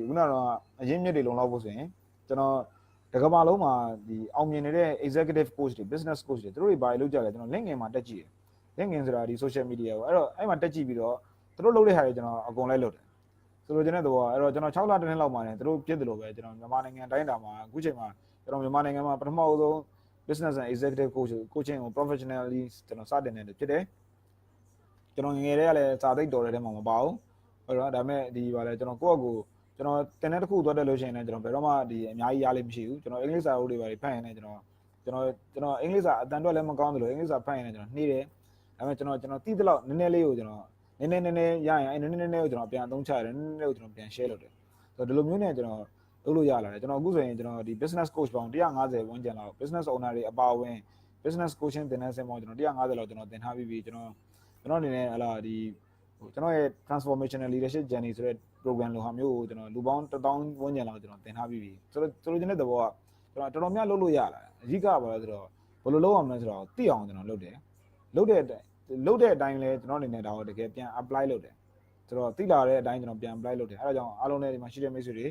ီခုနကအရင်းမြစ်တွေလုံလောက်ဖို့ဆိုရင်ကျွန်တော်တကမ္ဘာလုံးမှာဒီအောင်မြင်နေတဲ့ executive coach တွေ business coach တွေသူတို့တွေဘာလုပ်ကြလဲကျွန်တော် LinkedIn မှာတက်ကြည့်တယ် LinkedIn ဆိုတာဒီ social media ကိုအဲ့တော့အဲ့မှာတက်ကြည့်ပြီးတော့သူတို့လုပ်တဲ့ဟာတွေကျွန်တော်အကုန်လိုက်လုပ်တယ်ဆိုလိုချင်တဲ့သဘောအဲ့တော့ကျွန်တော်6လတန်းလောက်မှာနေသူတို့ပြည့်တယ်လို့ပဲကျွန်တော်မြန်မာနိုင်ငံတိုင်းတာမှာအခုချိန်မှာကျွန်တော်မြန်မာနိုင်ငံမှာပထမဆုံး business and executive coaching ကို professionally ကျွန်တော်စတင်နေတယ်ဖြစ်တယ်ကျွန်တော်ငယ်တည်းကလည်းစာသိတော်တဲ့ထဲမှာမပါဘူးဟုတ်တော့ဒါပေမဲ့ဒီပါလဲကျွန်တော်ကိုယ့်အကူကျွန်တော်တင်တဲ့တစ်ခုသွားတက်လို့ရှိရင်လည်းကျွန်တော်ဘယ်တော့မှဒီအများကြီးရလိမ့်မရှိဘူးကျွန်တော်အင်္ဂလိပ်စာအုပ်တွေပါဖတ်ရင်လည်းကျွန်တော်အင်္ဂလိပ်စာအတန်တွက်လည်းမကောင်းဘူးလို့အင်္ဂလိပ်စာဖတ်ရင်လည်းကျွန်တော်နှီးတယ်ဒါပေမဲ့ကျွန်တော်သိတဲ့လောက်နည်းနည်းလေးကိုကျွန်တော်နည်းနည်းရရင်အဲ့နည်းနည်းကိုကျွန်တော်ပြန်အသုံးချရတယ်နည်းနည်းကိုကျွန်တော်ပြန် share လုပ်တယ်ဆိုတော့ဒီလိုမျိုးနဲ့ကျွန်တော်လုပ်လို့ရလာတယ်ကျွန်တော်အခုဆိုရင်ကျွန်တော်ဒီ business coach ပေါင်း150ဝန်းကျင်လောက် business owner တွေအပါအဝင် business coaching သင်တန်းဆင်းပေါင်းကျွန်တော်150လောက်ကျွန်တော်သင်ထားပြီးပြီကျွန်တော်အနေနဲ့ဟလာဒီကျွန်တော်ရဲ့ transformational leadership journey ဆိုတဲ့ program လိုဟာမျိုးကိုကျွန်တော်လူပေါင်း1000ဝန်းကျင်လောက်ကျွန်တော်သင်ထားပြီးပြီဆိုလိုချင်တဲ့သဘောကကျွန်တော်တော်တော်များလုပ်လို့ရလာတယ်အဓိကဘာလဲဆိုတော့ဘယ်လိုလုပ်အောင်လဲဆိုတော့သိအောင်ကျွန်တော်လုပ်တယ်လုပ်တဲ့အတိုင်းလဲကျွန်တော်အနေနဲ့ဒါကိုတကယ်ပြန် apply လုပ်တယ်ဆိုတော့သိလာတဲ့အတိုင်းကျွန်တော်ပြန် apply လုပ်တယ်အဲဒါကြောင့်အားလုံးလည်းဒီမှာရှိတဲ့မိတ်ဆွေတွေ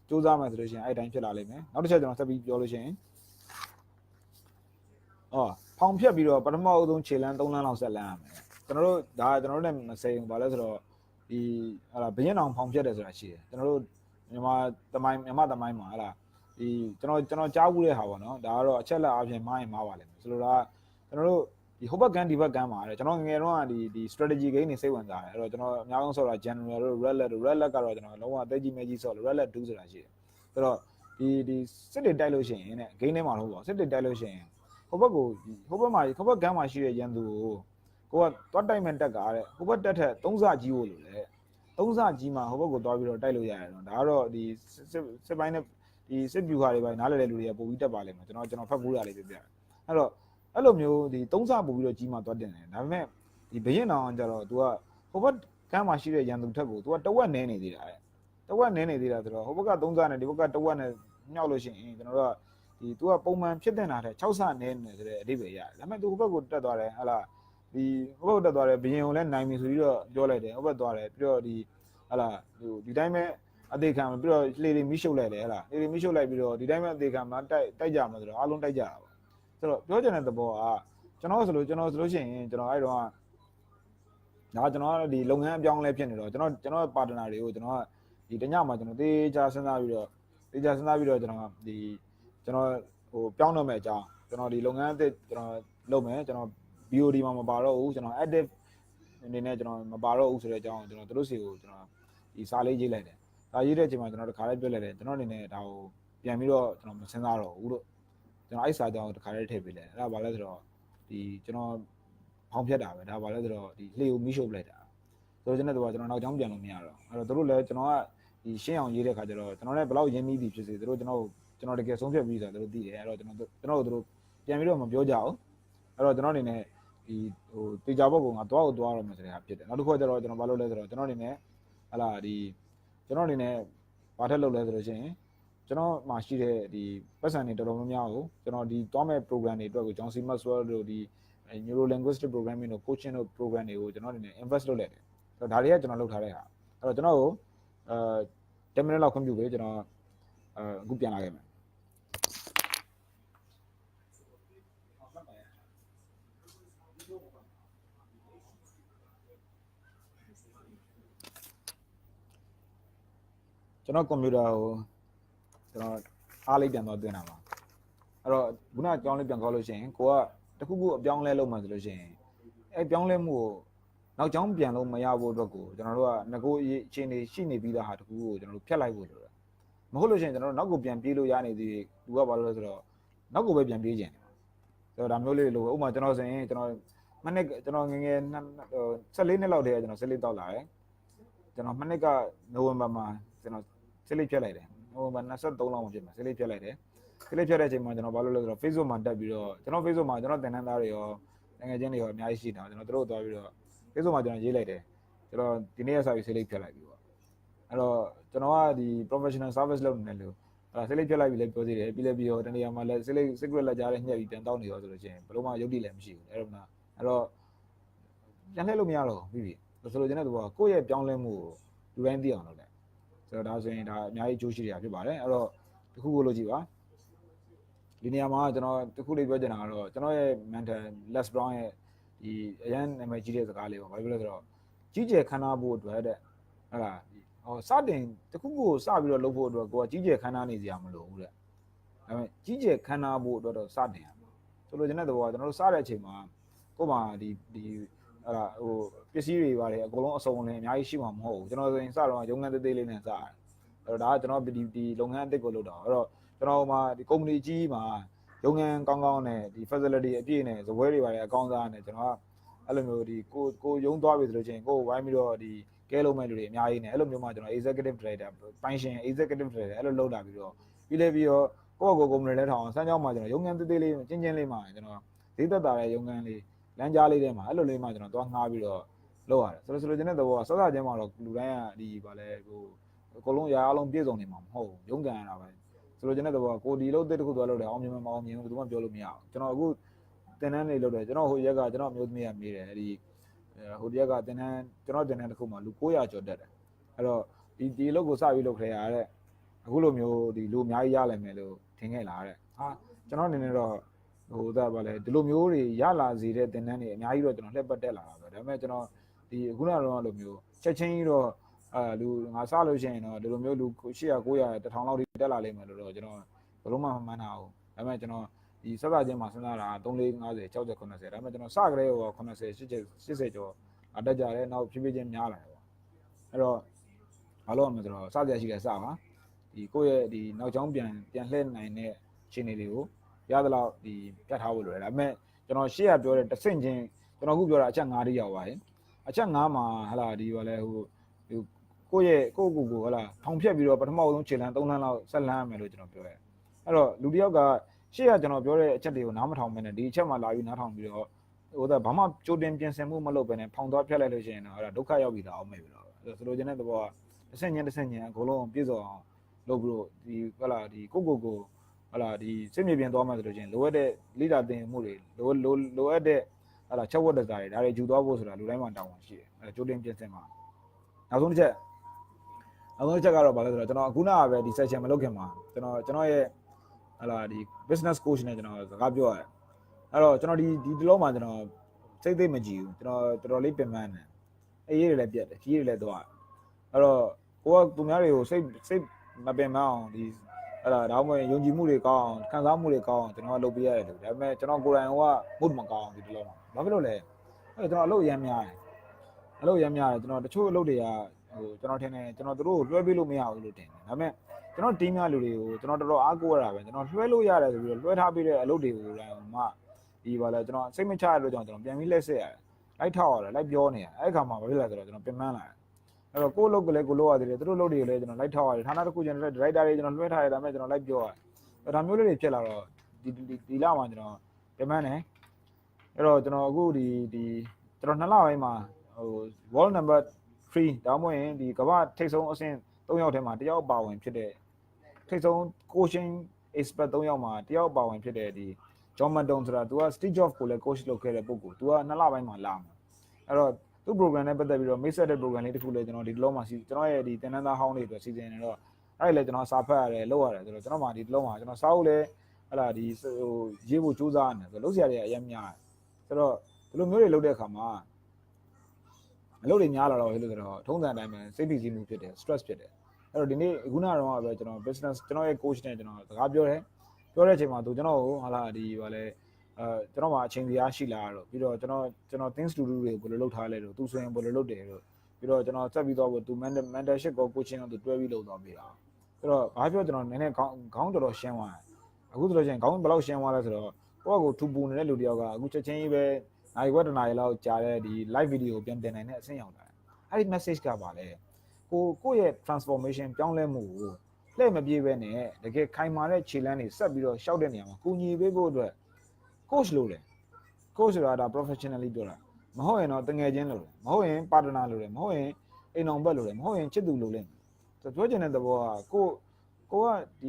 စူးစမ်းမှဆိုလို့ရှိရင်အဲ့အတိုင်းဖြစ်လာလိမ့်မယ်နောက်တစ်ချက်ကျွန်တော်ဆက်ပြီးပြောလို့ရှိရင်ဖောင်ဖြတ်ပြီးတော့ပထမအဆုံးခြေလမ်း3လမ်းလောက်ဆက်လမ်းရမယ်ကျွန်တော်တို့နဲ့မစိမ်ဘာလဲဆိုတော့ဒီဟာဘရင်အောင်ဖောင်ဖြတ်တယ်ဆိုတာရှိတယ်ကျွန်တော်တို့မြန်မာသမိုင်းမှာဟာဒီကျွန်တော်ကြားဘူးတဲ့ဟာပေါ့နော်ဒါကတော့အချက်လက်အပြင်မှားရင်မှားပါလိမ့်မယ်ဆိုလိုတာကျွန်တော်တို့ဒီဟိုဘက်ကန်းဒီဘက်ကန်းမှာကျွန်တော်ငယ်တော့ဒီ strategy game တွေစိတ်ဝင်စားတယ်အဲ့တော့ကျွန်တော်အများဆုံးဆော့တာ general တို့ red let ကတော့ကျွန်တော်လုံးဝအသေးကြီးမဲကြီးဆော့လို့ red let 2ဆိုတာရှိတယ်ဆိုတော့ဒီစစ်တွေတိုက်လို့ရှိရင်တဲ့ game ထဲမှာတော့ပေါ့စစ်တွေတိုက်လို့ရှိရင်ဟိုဘက်ကန်းမှာရှိတဲ့ရန်သူကိုကသွားတိုက်မဲ့တက်ကတဲ့ဟိုဘက်တက်ထက်3ဆကြီးဖို့လို့လေ3ဆကြီးမှာဟိုဘက်ကိုသွားပြီးတော့တိုက်လို့ရတယ်တော့ဒါကတော့ဒီစစ်ပိုင်းနဲ့ဒီစစ်ဗျူဟာတွေပိုင်းနားလည်တဲ့လူတွေကပို့ပြီးတက်ပါလိမ့်မယ်ကျွန်တော်ဖတ်ဘူးတာလေးပြပြအဲ့တော့အဲ့လိုမျိုးဒီ3ဆပို့ပြီးတော့ကြီးမှသွားတင်တယ်ဒါပေမဲ့ဒီဘရင်အောင်ကျတော့ तू ကဟိုဘက်ကန်းမှာရှိတဲ့ရန်သူထက်ကို तू ကတဝက်နည်းနေသေးတာတဲ့တဝက်နည်းနေသေးတာဆိုတော့ဟိုဘက်က3ဆနဲ့ဒီဘက်ကတဝက်နဲ့မြောက်လို့ရှိရင်ကျွန်တော်တို့ကဒီ तू ကပုံမှန်ဖြစ်တင်တာတဲ့6ဆနည်းနေဆိုတဲ့အဓိပ္ပာယ်ရတယ်ဒါပေမဲ့ तू ဟိုဘက်ကိုတက်သွားတယ်ဟာလားဒီဟိုဘက်တက်သွားတယ်ဘရင်ကိုလည်းနိုင်ပြီဆိုပြီးတော့ပြောလိုက်တယ်ဟိုဘက်သွားတယ်ပြီးတော့ဒီဟာလားဒီတိုင်းပဲအသေးခံပြီးတော့လှေတွေမိရှုပ်လိုက်တယ်ဟဲ့လားလှေတွေမိရှုပ်လိုက်ပြီးတော့ဒီတိုင်းပဲအသေးခံမှာတိုက်ကြမှာဆိုတော့အားလုံးတိုက်ကြတာပါဆိုတော့ပြောချင်တဲ့သဘောကကျွန်တော်ဆိုလို့ရှိရင်ကျွန်တော်အဲ့တော့ကျွန်တော်ဒီလုပ်ငန်းအပြောင်းလဲဖြစ်နေတော့ကျွန်တော်ပါတနာတွေကိုကျွန်တော်ဒီတညမှာကျွန်တော်တေးချစဉ်းစားပြီးတော့ကျွန်တော်ဒီကျွန်တော်ဟိုပြောင်းတော့မဲ့အကြောင်းကျွန်တော်ဒီလုပ်ငန်းအသစ်ကျွန်တော်လုပ်မယ်ကျွန်တော် BOD မှာမပါတော့ဘူးကျွန်တော် active အနေနဲ့ကျွန်တော်မပါတော့ဘူးဆိုတဲ့အကြောင်းကျွန်တော်တို့စီကိုကျွန်တော်ဒီစာလေးရေးလိုက်တယ်ဒါရေးတဲ့အချိန်မှာကျွန်တော်တခါလေးပြောလိုက်တယ်ကျွန်တော်အနေနဲ့ဒါကိုပြန်ပြီးတော့ကျွန်တော်မစဉ်းစားတော့ဘူးလို့ကျွန်တော်အဲ့စာကြောင်းတခါလေးထည့်ပေးလိုက်အဲ့ဒါဘာလဲဆိုတော့ဒီကျွန်တော်ဖောင်ဖြတ်တာပဲဒါဘာလဲဆိုတော့ဒီလှေကိုမီးရှို့ပလိုက်တာဆိုတော့ကျွန်တော်ကျွန်တော်နောက်ကြောင်းပြန်လို့မရတော့အဲ့တော့တို့လည်းကျွန်တော်ကဒီရှင်းအောင်ရေးတဲ့ခါကျတော့ကျွန်တော်လည်းဘယ်လောက်ရင်းနှီးသည်ဖြစ်စေတို့ကျွန်တော်တကယ်ဆုံးဖြတ်ပြီးဆိုတော့တို့သိတယ်အဲ့တော့ကျွန်တော်တို့ပြန်ပြီးတော့မပြောကြအောင်အဲ့တော့ကျွန်တော်အနေနဲ့ဒီဟိုတေချာဘောက်ကောင်ကသွားတော့မယ်ဆိုတဲ့ဟာဖြစ်တယ်နောက်တစ်ခုကကျတော့ကျွန်တော်ဘာလုပ်လဲဆိုတော့ကျွန်တော်အနေနဲ့ဟလာဒီကျွန်တော်အနေနဲ့ ဘာထက်လုပ်လဲဆိုလို့ရှိရင်ကျွန်တော်မှရှိတဲ့ဒီပတ်စံတွေတော်တော်များများကိုကျွန်တော်ဒီသွားမဲ့ program တွေအတွက်ကိုကျွန်တော် CMAS တို့ဒီ neuro linguistic programming တို့ coaching တို့ program တွေကိုကျွန်တော်အနေနဲ့ invest လုပ်လိုက်တယ်ဆိုတော့ဒါတွေကကျွန်တော်လုပ်ထားတဲ့ဟာအဲ့တော့ကျွန်တော်ကို10 minute လောက်ခွင့်ပြုပေးကျွန်တော်အခုပြန်လာခဲ့မယ်ကျွန်တော်ကွန်ပျူတာကိုကျွန်တော်အားလေးပြန်တော့တင်တာပါအဲ့တော့ခုနကြောင်းလေးပြန်ခေါ်လို့ရှိရင်ကိုကတခုခုအပြောင်းလဲလုပ်မှဆိုလို့ရှိရင်အဲ့ပြောင်းလဲမှုကိုနောက်ကြောင်းပြန်လို့မရဖို့အတွက်ကိုကျွန်တော်တို့ကငကိုအခြေအနေရှိနေပြီးသားဟာတခုကိုကျွန်တော်တို့ဖျက်လိုက်ဖို့လိုတယ်မဟုတ်လို့ရှိရင်ကျွန်တော်တို့နောက်ကိုပြန်ပြေးလို့ရနေသေးတယ်သူကဘာလို့လဲဆိုတော့နောက်ကိုပဲပြန်ပြေးခြင်းဆိုတော့ဒါမျိုးလေးလို့ဥပမာကျွန်တော်ဆိုရင်ကျွန်တော်မနေ့ကျွန်တော်ငငယ်14နှစ်လောက်တည်းကကျွန်တော်14တောက်လာတယ်ကျွန်တော်မနေ့ကနိုဝင်ဘာမှာကျွန်တော်14ဖြတ်လိုက်တယ်နိုဝင်ဘာ23လောက်မှဖြစ်မှာ14ဖြတ်လိုက်တယ်14ဖြတ်တဲ့အချိန်မှာကျွန်တော်ဘာလို့လဲဆိုတော့ Facebook မှာတက်ပြီးတော့ကျွန်တော် Facebook မှာကျွန်တော်တင်တန်းသားတွေရောငယ်ချင်းတွေရောအများကြီးရှိတာကျွန်တော်တို့သွားပြီးတော့ Facebook မှာကျွန်တော်ရေးလိုက်တယ်ကျွန်တော်ဒီနေ့ရက်စာပြီး14ဖြတ်လိုက်ပြီပေါ့အဲ့တော့ကျွန်တော်ကဒီ professional service လုပ်နေတယ်လို့14ဖြတ်လိုက်ပြီလည်းပြောသေးတယ်ပြီးလည်းပြီးတော့တနေရာမှာလည်း secret လက်ကြားနဲ့ညှက်ပြီးပြန်တောင်းနေရောဆိုလို့ချင်းဘယ်လိုမှယုတ်တိလည်းမရှိဘူးအဲ့တော့ပြန်လှည့်လို့မရတော့ဘူးပြီးပြီဆိုလိုချင်တဲ့သူကကိုယ့်ရဲ့ပြောင်းလဲမှုကိုလူတိုင်းသိအောင်လုပ်တယ်ဆိုတော့ဒါဆိုရင်ဒါအများကြီးအကျိုးရှိနေတာဖြစ်ပါတယ်အဲ့တော့တခုခုလို့ကြည့်ပါဒီနေရာမှာကျွန်တော်တခုလေးပြောချင်တာကတော့ကျွန်တော်ရဲ့ mentor Les Brown ရဲ့ဒီအရန်နာမည်ကြီးတဲ့စကားလေးပေါ့ဘာဖြစ်လဲဆိုတော့ကြီးကျယ်ခမ်းနားဖို့အတွက်တဲ့ဟုတ်လားစတင်တခုခုကိုစပြီးတော့လုပ်ဖို့အတွက်ကိုကကြီးကျယ်ခမ်းနားနေစရာမလိုဘူးတဲ့ဒါပေမဲ့ကြီးကျယ်ခမ်းနားဖို့အတွက်တော့စတင်ရမှာဆိုလိုချင်တဲ့သဘောကကျွန်တော်တို့စတဲ့အချိန်မှာကို့မှာဒီအဲ့ဒါဟိုပစ္စည်းတွေပါတယ်အကုန်လုံးအစုံလည်းအများကြီးရှိမှာမဟုတ်ဘူးကျွန်တော်ဆိုရင်စတော့ရုံးခန်းသေးသေးလေးနဲ့စရတယ်အဲ့တော့ဒါကကျွန်တော်ဒီလုပ်ငန်းအသစ်ကိုလုပ်တာအဲ့တော့ကျွန်တော်မှာဒီ company ကြီးမှာရုံးခန်းကောင်းကောင်းနဲ့ဒီ facility အပြည့်နဲ့ဇပွဲတွေပါတယ်အကောင်းစားနဲ့ကျွန်တော်ကအဲ့လိုမျိုးဒီကိုရုံးသွားပြီဆိုလို့ချင်းကိုဝိုင်းပြီးတော့ဒီကဲလုံးမဲ့လူတွေအများကြီးနဲ့အဲ့လိုမျိုးမှကျွန်တော် executive director ပိုင်းရှင် executive director အဲ့လိုလုပ်လာပြီးတော့ပြီးလဲပြီးတော့ကိုယ့်ကိုယ် company လဲထောင်စမ်းကြောင်းမှာကျွန်တော်ရုံးခန်းသေးသေးလေးချင်းချင်းလေးမှာကျွန်တော်ဈေးသက်သာတဲ့ရုံးခန်းလေးလမ်းကြားလေးထဲမှာအဲ့လိုလေးမှကျွန်တော်သွားငှားပြီးတော့လောက်ရတယ်ဆိုလိုချင်တဲ့သဘောကစစချင်းမှာတော့လူတိုင်းကဒီဗာလဲဟိုအကုန်လုံးအားလုံးပြည့်စုံနေမှာမဟုတ်ဘူးရုံးကန်ရတာပဲဆိုလိုချင်တဲ့သဘောကကိုဒီလို့တစ်ခုသွားလို့တယ်အောင်မြင်မအောင်မြင်ဘူးဘယ်သူမှပြောလို့မရအောင်ကျွန်တော်အခုတင်တန်းနေလို့တယ်ကျွန်တော်ဟိုရက်ကကျွန်တော်မျိုးသမီးကမေးတယ်ဒီဟိုတရက်ကတင်တန်းကျွန်တော်တင်တန်းတစ်ခုမှလူ900ကျော်တက်တယ်အဲ့တော့ဒီလောက်ကိုစပြီးလုပ်ခရရတဲ့အခုလိုမျိုးဒီလူအများကြီးရနိုင်မယ်လို့ထင်ခဲ့လားတဲ့ဟာကျွန်တော်အနေနဲ့တော့ဟိုဒါပါလေဒီလိုမျိုးတွေရလာစေတဲ့တင်တန်းတွေအများကြီးတော့ကျွန်တော်လှည့်ပတ်တက်လာတာပဲဒါပေမဲ့ကျွန်တော်ဒီအခုနကတော့လိုမျိုးချက်ချင်းကြီးတော့လူငါစလို့ရှိရင်တော့ဒီလိုမျိုးလူ800 900 1000လောက်ထိတက်လာလိမ့်မယ်လို့တော့ကျွန်တော်ဘယ်လိုမှမမှန်းတာဘူးဒါပေမဲ့ကျွန်တော်ဒီစစချင်းမှာစဉ်းစားတာ3 4 50 60 90ဒါပေမဲ့ကျွန်တော်စကလေးကို80 80ကျော်အတက်ကြတယ်နောက်ဖြည်းဖြည်းချင်းများလာတယ်ပေါ့အဲ့တော့ဘာလို့မလဲဆိုတော့စစရရှိတဲ့စပါဒီကိုယ့်ရဲ့ဒီနောက်ကျောင်းပြန်လှည့်နိုင်တဲ့အခြေအနေတွေကိုရသလောက်ဒီပြတ်ထားဖို့လိုတယ်ဒါပေမဲ့ကျွန်တော်ရှေ့ကပြောတဲ့တဆင့်ချင်းကျွန်တော်အခုပြောတာအချက်5တိရောက်ပါတယ်အချက်5မှာဟလာဒီဘာလဲဟိုကိုယ့်ကိုဟလာထောင်ဖြတ်ပြီးတော့ပထမဆုံးခြေလမ်း3လမ်းလောက်ဆက်လမ်းရမယ်လို့ကျွန်တော်ပြောရဲအဲ့တော့လူတစ်ယောက်ကရှေ့ကကျွန်တော်ပြောတဲ့အချက်တွေကိုနားမထောင်မနဲ့ဒီအချက်မှာလာပြီးနားထောင်ပြီးတော့ဟိုဒါဘာမှကြိုတင်ပြင်ဆင်မှုမလုပ်ဘဲနဲ့ဖောင်သွားဖြတ်လိုက်လို့ရှိရင်တော့အဲ့ဒါဒုက္ခရောက်ပြီးတော့အောင်မယ်ပြီးတော့ဆိုလိုချင်တဲ့သဘောကတဆင့်ချင်းအကုန်လုံးပြည့်စုံအောင်လုပ်ပြီးတော့ဒီဟလာဒီကိုဟလာဒီစစ်မြေပြင်သွားမှဆိုလို့ချင်းလိုအပ်တဲ့လိတာတင်မှုတွေလိုအပ်တဲ့ဟလာချက်ဝတ်တစားတွေဒါတွေယူသွားဖို့ဆိုတာလူတိုင်းမှာတောင်းဝန်ရှိတယ်အဲကြိုတင်ပြင်ဆင်မှာနောက်ဆုံးတစ်ချက်ကတော့ဘာလဲဆိုတော့ကျွန်တော်အခုနကပဲဒီ session မလုပ်ခင်မှာကျွန်တော်ရဲ့ဟလာဒီ business coach နဲ့ကျွန်တော်စကားပြောရတယ်အဲ့တော့ကျွန်တော်ဒီတလုံးမှာကျွန်တော်စိတ်သိမကြည့်ဘူးကျွန်တော်တော်တော်လေးပင်ပန်းတယ်အေးတွေလည်းပြတ်တယ်ကြီးတွေလည်းသွားအဲ့တော့ကိုကသူများတွေကိုစိတ်မပင်မအောင်ဒီအဲ့ဒါမှမဟုတ်ယုံကြည်မှုတွေကောင်းအောင်ခံစားမှုတွေကောင်းအောင်ကျွန်တော်လုပ်ပေးရတယ်လို့ဒါပေမဲ့ကျွန်တော်ကိုယ်တိုင်က mood မကောင်းဒီတလုံးမှာဘာဖြစ်လို့လဲအဲ့တော့ကျွန်တော်အလုပ်ရမ်းများတယ်ကျွန်တော်တချို့အလုပ်တွေကဟိုကျွန်တော်ထင်တယ်ကျွန်တော်တို့ကိုလွှဲပေးလို့မရဘူးလို့ထင်တယ်ဒါပေမဲ့ကျွန်တော် team များလူတွေကိုကျွန်တော်တော်တော်အားကိုးရတာပဲကျွန်တော်လွှဲလို့ရတယ်ဆိုပြီးတော့လွှဲထားပေးတဲ့အလုပ်တွေကိုမှဒီပါလဲကျွန်တော်စိတ်မချရလို့ကျွန်တော်ပြန်ပြီးလက်ဆက်ရတယ်လိုက်ထောက်ရတယ်လိုက်ပြောနေရတယ်အဲ့ခါမှာဘာဖြစ်လဲဆိုတော့ကျွန်တော်ပြင်ပန်းလာတယ်အဲ့တော့ကိုယ့်လုပ်ကလေးကိုလုပ်ရသေးတယ်သူတို့လုပ်တွေကိုလည်းကျွန်တော်လိုက်ထောက်ရတယ်ဌာနတစ်ခုချင်းတဲ့ director တွေကျွန်တော်လွှဲထားရတယ်ဒါပေမဲ့ကျွန်တော်လိုက်ပြောရတယ်ဒါမျိုးလေးတွေဖြစ်လာတော့ဒီလမှာကျွန်တော်ပြင်ပန်းတယ်အဲ့တော့ကျွန်တော်အခုဒီကျွန်တော်2လပိုင်းမှာဟို wall number 3ဒါမှမဟုတ်ရင်ဒီကမ္ဘာထိပ်ဆုံးအဆင့် 3ယောက်ထဲမှာ1ယောက်ပါဝင်ဖြစ်တဲ့ထိတ်ဆုံး coaching expert 3ယောက်မှာ1ယောက်ပါဝင်ဖြစ်တဲ့ဒီ John Madon ဆိုတာ तू က Steve Jobs ကိုလည်း coach လုပ်ခဲ့တဲ့ပုံကို तू က2လပိုင်းမှာလာမှာအဲ့တော့သူ့ program နဲ့ပတ်သက်ပြီးတော့ မိတ်ဆက်တဲ့ program လေးတစ်ခုလည်းကျွန်တော်ဒီတလုံးမှာကျွန်တော်ရဲ့ဒီသင်တန်းသားဟောင်းတွေအတွက်စီစဉ်နေတော့အဲ့လေကျွန်တော်စာဖတ်ရတယ်လုပ်ရတယ်ဆိုတော့ကျွန်တော်မှဒီတလုံးမှာကျွန်တော်စာအုပ်လည်းဟလာဒီဟိုရေးဖို့စူးစမ်းနေဆိုတော့လုပ်စရာတွေအများများဆိုတော့ဒီလိုမျိုးတွေလုပ်တဲ့အခါမှာအလုပ်တွေများလာတော့ဟဲ့လို့ဆိုတော့ထုံးစံအတိုင်းပဲစိတ်ဖိစီးမှုဖြစ်တယ် stress ဖြစ်တယ်အဲ့တော့ဒီနေ့ခုနကတော့ပဲကျွန်တော် business ကျွန်တော်ရဲ့ coach နဲ့ကျွန်တော်စကားပြောတဲ့အချိန်မှာသူကျွန်တော်ကိုဟာလာဒီဘာလဲကျွန်တော်မှာအချိန်ကြီးရှိလာတော့ပြီးတော့ကျွန်တော် things to do တွေကိုဘယ်လိုလုပ်ထားလဲတော့သူဆိုရင်ဘယ်လိုလုပ်တယ်တော့ပြီးတော့ကျွန်တော်ဆက်ပြီးတော့သူ mentorship ကို coaching ကိုသူတွဲပြီးလုပ်သွားပေးတာဆိုတော့ဘာပြောကျွန်တော်နည်းနည်းခေါင်းတော်တော်ရှင်းသွားတယ်အခုဆိုလို့ရှိရင်ခေါင်းဘယ်လောက်ရှင်းသွားလဲဆိုတော့ကိုယ့်ကိုထူပူနေတဲ့လူတယောက်ကအခုချက်ချင်းကြီးပဲနိုင်ဝက်တနားရီလောက်ကြာတဲ့ဒီ live video ကိုပြန်တင်နိုင်တဲ့အဆင့်ရောက်လာတယ်အဲ့ဒီ message ကပါလေကိုယ့်ရဲ့ transformation ပြောင်းလဲမှုကိုလှည့်မပြေးပဲနဲ့တကယ်ခိုင်မာတဲ့ခြေလှမ်းတွေဆက်ပြီးတော့ရှောက်တဲ့နေရာမှာကိုညီပေးဖို့အတွက် coach လို့လေ coach ဆိုတာဒါ professionally ပြောတာမဟုတ်ရင်တော့တငယ်ချင်းလို့လေမဟုတ်ရင် partner လို့လေမဟုတ်ရင်အိမ်အောင်ဘက်လို့လေမဟုတ်ရင်ချစ်သူလို့လေဆိုတော့ပြောချင်တဲ့သဘောကကိုကဒ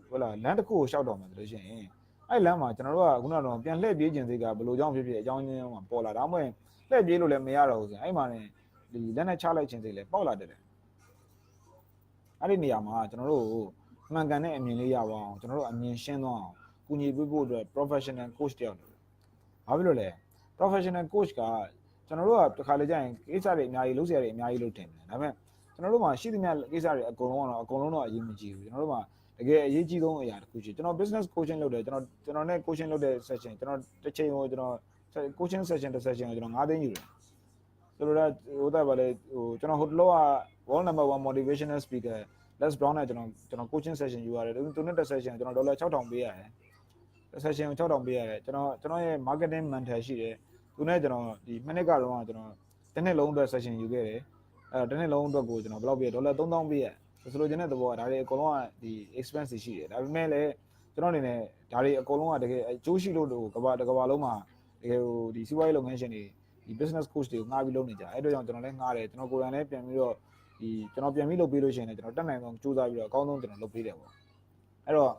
ီဟိုလာလမ်းတစ်ခုကိုရှောက်တော့မှာဆိုလို့ရှိရင်အဲ့လမ်းမှာကျွန်တော်တို့ကခုနကတော့ပြန်လှည့်ပြေးခြင်းစိတ်ကဘယ်လိုကြောင့်ဖြစ်ဖြစ်အကြောင်းရင်းမှာပေါ်လာဒါမှမဟုတ်လှည့်ပြေးလို့လည်းမရတော့ဘူးဆိုရင်အဲ့မှာနေဒီလက်နဲ့ချလိုက်ခြင်းစိတ်လည်းပေါက်လာတယ်အဲ့ဒီနေရာမှာကျွန်တော်တို့မှန်ကန်တဲ့အမြင်လေးရပါအောင်ကျွန်တော်တို့အမြင်ရှင်းသွားအောင်ကူညီပေးဖို့အတွက် professional coach တယောက်တယ်ဘာဖြစ်လို့လဲ professional coach ကကျွန်တော်တို့ကတစ်ခါလေကြာရင်ကိစ္စတွေအများကြီးလုပ်စရာတွေအများကြီးလုပ်တင်တယ်ဒါပေမဲ့ကျွန်တော်တို့မှာရှိသမျှကိစ္စတွေအကုန်လုံးတော့အရေးမကြီးဘူးကျွန်တော်တို့မှာတကယ်အရေးကြီးဆုံးအရာတစ်ခုရှိကျွန်တော် business coaching လုပ်တယ်ကျွန်တော်နဲ့ coaching လုပ်တဲ့ session ကျွန်တော်တစ်ချိန်ကိုကျွန်တော် coaching session တစ် session ကိုကျွန်တော်9သိန်းယူတယ်ဆိုတော့ဟိုတက်ပါလေဟိုကျွန်တော်ဟိုတလောက world number 1 motivational speaker Les Brown နဲ့ကျွန်တော် coaching session ယူရတယ်သူနဲ့တစ် session ကျွန်တော်ဒေါ်လာ6000ပေးရတယ်တစ် session ကို6000ပေးရတယ်ကျွန်တော်ရဲ့ marketing mentor ရှိတယ်သူနဲ့ကျွန်တော်ဒီမိနစ်ကတော့ကျွန်တော်တစ်နှစ်လုံးအတွက် session ယူခဲ့တယ်တစ်နှစ်လုံးအတွက်ကိုကျွန်တော်ဘယ်လောက်ပေးဒေါ်လာ3000ပေးရဆိုလိုချင်တဲ့သဘောကဒါတွေအကုန်လုံးကဒီ expense ရှိတယ်ဒါပေမဲ့လည်းကျွန်တော်အနေနဲ့ဒါတွေအကုန်လုံးကတကယ်အကျိုးရှိလို့ကဘာလုံးမှာတကယ်ဟိုဒီစီးပွားရေးလုပ်ငန်းရှင်တွေဒီ business coach တွေကိုငှားပြီးလုပ်နေကြအဲ့တော့ကြောင့်ကျွန်တော်လည်းငှားတယ်ကျွန်တော်ကိုယ်တိုင်လည်းပြန်ပြီးတော့ဒီကျွန်တော်ပြန်ပြီးလုပ်ပေးလို့ရှိရင်လည်းကျွန်တော်တက်နိုင်ဆုံးစူးစမ်းပြီးတော့အကောင်းဆုံးကျွန်တော်လုပ်ပေးတယ်ပေါ့အဲ့တော့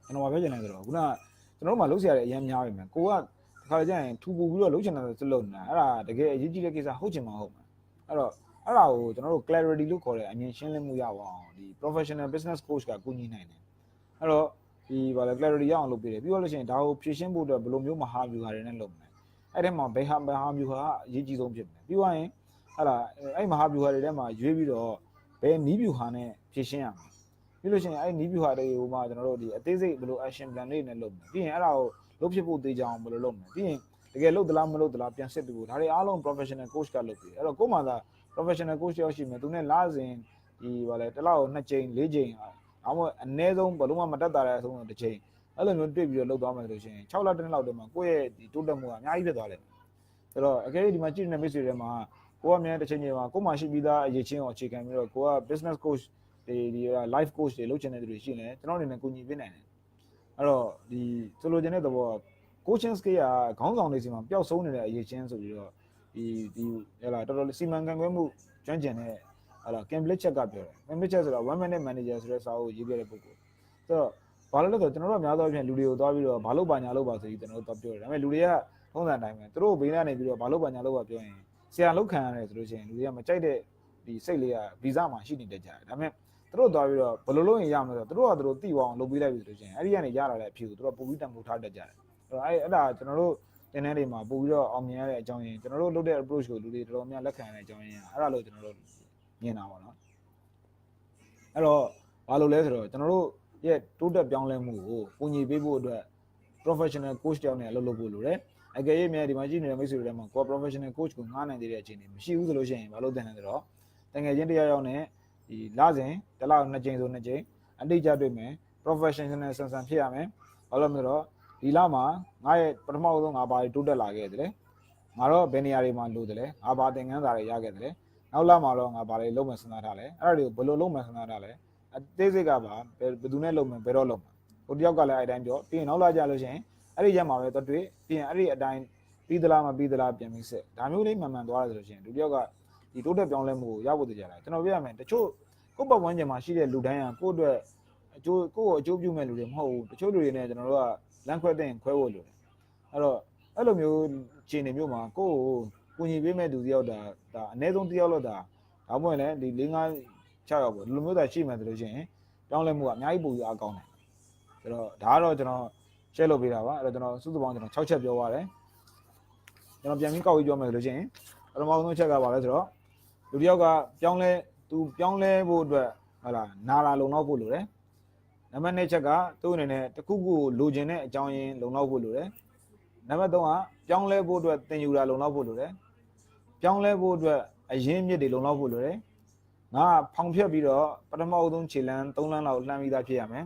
ကျွန်တော်ပြောချင်တယ်ဆိုတော့ခုနကကျွန်တော်တို့မှလုပ်စရာတွေအများများပဲကိုကတစ်ခါကျရင်ထူပူပြီးတော့လုပ်ချင်တယ်စလုပ်နေတာအဲ့ဒါတကယ်အရေးကြီးတဲ့ကိစ္စဟုတ်ချင်မှာဟုတ်မှာအဲ့တော့အဲ့ဒါကိုကျွန်တော်တို့ clarity လို့ခေါ်တဲ့အမြင်ရှင်းလင်းမှုရပါအောင်ဒီ professional business coach ကကူညီနိုင်တယ်အဲ့တော့ဒီဘာလဲ clarity ရအောင်လုပ်ပေးတယ်ပြီးတော့လို့ရှိရင်ဒါကိုဖြည့်ရှင်းဖို့အတွက်ဘယ်လိုမျိုးမဟာဗျူဟာတွေနဲ့လုပ်မလဲအဲ့ဒီမှာဘယ်ဟာဗျူဟာအရေးကြီးဆုံးဖြစ်တယ်ပြီးသွားရင်ဟာလာအဲ့မဟာဗျူဟာတွေထဲမှာရွေးပြီးတော့ဘယ်နီးဗျူဟာနဲ့ဖြည့်ရှင်းရမှာပြီးလို့ရှိရင်အဲ့နီးဗျူဟာတွေကိုမှကျွန်တော်တို့ဒီအသေးစိတ်ဘယ်လို action plan တွေနဲ့လုပ်မလဲပြီးရင်အဲ့ဒါကိုလုပ်ဖြစ်ဖို့သေးကြအောင်ဘယ်လိုလုပ်မလဲပြီးရင်တကယ်လုပ်သလားမလုပ်သလားပြန်စစ်ပြီးဖို့ဒါတွေအားလုံး professional coach ကလုပ်ပြီးအဲ့တော့ကို့မှာသာ professional coach ရောက်ရှိမယ်သူနဲ့လာစဉ်ဒီဘာလဲတစ်လောက်2ချိန်4ချိန်အားမအနည်းဆုံးဘယ်လုံးမှမတက်တာတဲ့အဆုံးတစ်ချိန်အဲ့လိုမျိုးတွေ့ပြီးတော့လုပ်သွားမယ်ဆိုရှင်6လတစ်နှစ်လောက်တည်းမှာကိုယ့်ရဲ့ဒီတိုးတက်မှုကအများကြီးဖြစ်သွားတယ်ဆိုတော့အကယ်၍ဒီမှာကြည့်နေတဲ့ miss တွေထဲမှာကိုကအများတစ်ချိန်ချိန်မှာကို့မှာရှိပြီးသားအရေးချင်းကိုအခြေခံပြီးတော့ကိုက business coach ဒီ life coach တွေလုပ်ချင်တဲ့သူတွေရှိနေတယ်ကျွန်တော်အနေနဲ့ကူညီပေးနိုင်တယ်အဲ့တော့ဒီဆိုလိုချင်တဲ့သဘောက coaching skill ကခေါင်းဆောင်တွေစီမှာပျောက်ဆုံးနေတဲ့အရေးချင်းဆိုပြီးတော့ဒီဟလာတော်တော်စီမံခန့်ခွဲမှုကျွမ်းကျင်တဲ့ဟလာ Cambridge ချက်ကပြောတယ် Cambridge ချက်ဆိုတာ one minute manager ဆိုတဲ့စာအုပ်ရေးခဲ့တဲ့ပုဂ္ဂိုလ်ဆိုတော့ဘာလို့လဲဆိုတော့ကျွန်တော်တို့အများသောအားဖြင့်လူတွေကိုသွားပြီးတော့ဘာလို့ပါညာလို့ပါဆိုပြီးကျွန်တော်တို့ပြောတယ်ဒါပေမဲ့လူတွေကထုံးစံအတိုင်းပဲသူတို့ဘေးကနေပြီးတော့ဘာလို့ပါညာလို့ပါပြောရင်ဆရာလောက်ခံရတယ်ဆိုလို့ရှိရင်လူတွေကမကြိုက်တဲ့ဒီစိတ်လေးကဗီဇမှာရှိနေတတ်ကြတယ်ဒါပေမဲ့သူတို့သွားပြီးတော့ဘယ်လိုလုပ်ရင်ရမလဲဆိုတော့သူတို့ကသိအောင်လုပ်ပေးလိုက်ပြီဆိုလို့ရှိရင်အဲ့ဒီကနေရလာတဲ့အဖြစ်ကိုသူတို့ပုံပြီးတန်ဖိုးထားတတ်ကြတယ်အဲ့ဒါကျွန်တော်တို့တင်တဲ့နေမှာပို့ပြီးတော့အောင်မြင်ရတဲ့အကြောင်းရင်းကျွန်တော်တို့လုပ်တဲ့ approach ကိုလူတွေတော်တော်များလက်ခံရတဲ့အကြောင်းရင်းအဲ့ဒါလို့ကျွန်တော်တို့မြင်တာပါနော်အဲ့တော့ဘာလို့လဲဆိုတော့ကျွန်တော်တို့ရဲ့တိုးတက်ပြောင်းလဲမှုကိုပုံညီပေးဖို့အတွက် professional coach တယောက်နဲ့အလုပ်လုပ်ဖို့လိုတယ်အကယ်၍မြန်ဒီမှာကြည့်နေတဲ့မိတ်ဆွေတွေထဲမှာကို professional coach ကိုငှားနိုင်သေးတဲ့အချိန်တွေမရှိဘူးဆိုလို့ရှိရင်ဘာလို့တင်လဲဆိုတော့တကယ်ချင်းတရားရောက်နဲ့ဒီလစဉ်တစ်လ2ကြိမ်ဆို2ကြိမ်အတိတ်ကြတွေ့မယ် professional ဆန်ဆန်ဖြစ်ရမယ်ဘာလို့လဲဆိုတော့ဒီလမှာငါရဲ့ပထမဆုံးငါဘာတွေတိုးတက်လာခဲ့တယ်ငါတော့ဘယ်နေရာတွေမှာလိုတယ်ငါဘာသင်ခန်းစာတွေရခဲ့တယ်နောက်လမှာတော့ငါဘာတွေလုပ်မှစဉ်းစားထားလဲအဲ့ဒါတွေကိုဘယ်လိုလုပ်မှစဉ်းစားထားလဲအသေးစိတ်ကပါဘယ်သူနဲ့လုပ်မှဘယ်တော့လုပ်မှဟိုတယောက်ကလည်းအဲ့တိုင်းပြောပြီးရင်နောက်လာကြလို့ရှိရင်အဲ့ဒီရက်မှာပဲတော့တွေ့ပြီးရင်အဲ့ဒီအတိုင်းပြီးသလားမပြီးသလားပြန်ပြီးစစ်ဒါမျိုးလေးမှန်မှန်သွားတယ်ဆိုလို့ရှိရင်ဒီတယောက်ကဒီတိုးတက်ပြောင်းလဲမှုကိုရဖို့တကြတာကျွန်တော်ပြရမယ်တချို့ ကိုပတ်ဝန်းကျင်မှာရှိတဲ့လူတိုင်းကကိုယ့်အတွက်ကိုယ့်ကိုအကျိုးပြုမဲ့လူတွေမဟုတ်ဘူးတချို့လူတွေနဲ့ကျွန်တော်တို့ကလမ်းခွဲတဲ့ခွဲဖို့လိုတယ်အဲ့တော့အဲ့လိုမျိုးခြေနေမျိုးမှာကိုယ့်ကိုကူညီပေးမဲ့သူတယောက်ဒါအနည်းဆုံးတယောက်လို့ဒါမှမဟုတ်လည်းဒီ၄၅6ယောက်ပေါ့ဒီလိုမျိုးသာရှိမှဆိုလို့ရှိရင်တောင်းလဲမှုကအများကြီးပိုပြီးအားကောင်းတယ်ဆိုတော့ဒါကတော့ကျွန်တော် share လုပ်ပေးတာပါအဲ့တော့ကျွန်တော်စုစုပေါင်းကျွန်တော်6ချက်ပြောပါတယ်ကျွန်တော်ပြန်ပြီးကောက်ပြီးပြောမယ်ဆိုလို့ရှိရင်ပထမဆုံးချက်ကပါလဲဆိုတော့လူတယောက်ကပြောင်းလဲဖို့အတွက်ဟုတ်လားနာလာလုံလောက်ဖို့လိုတယ်နံပါတ်2ချက်ကသူ့အနေနဲ့တခုခုလိုချင်တဲ့အကြောင်းရင်းလုံလောက်ဖို့လိုတယ်နံပါတ်3ကပြောင်းလဲဖို့အတွက်သင်ယူတာလုံလောက်ဖို့လိုတယ်ပြောင်းလဲဖို့အတွက်အရင်းမြစ်တွေလုံလောက်ဖို့လိုတယ်ငါဖောင်ဖြတ်ပြီးတော့ပထမဆုံးခြေလမ်း3လမ်းလောက်လှမ်းပြီးသားဖြစ်ရမယ်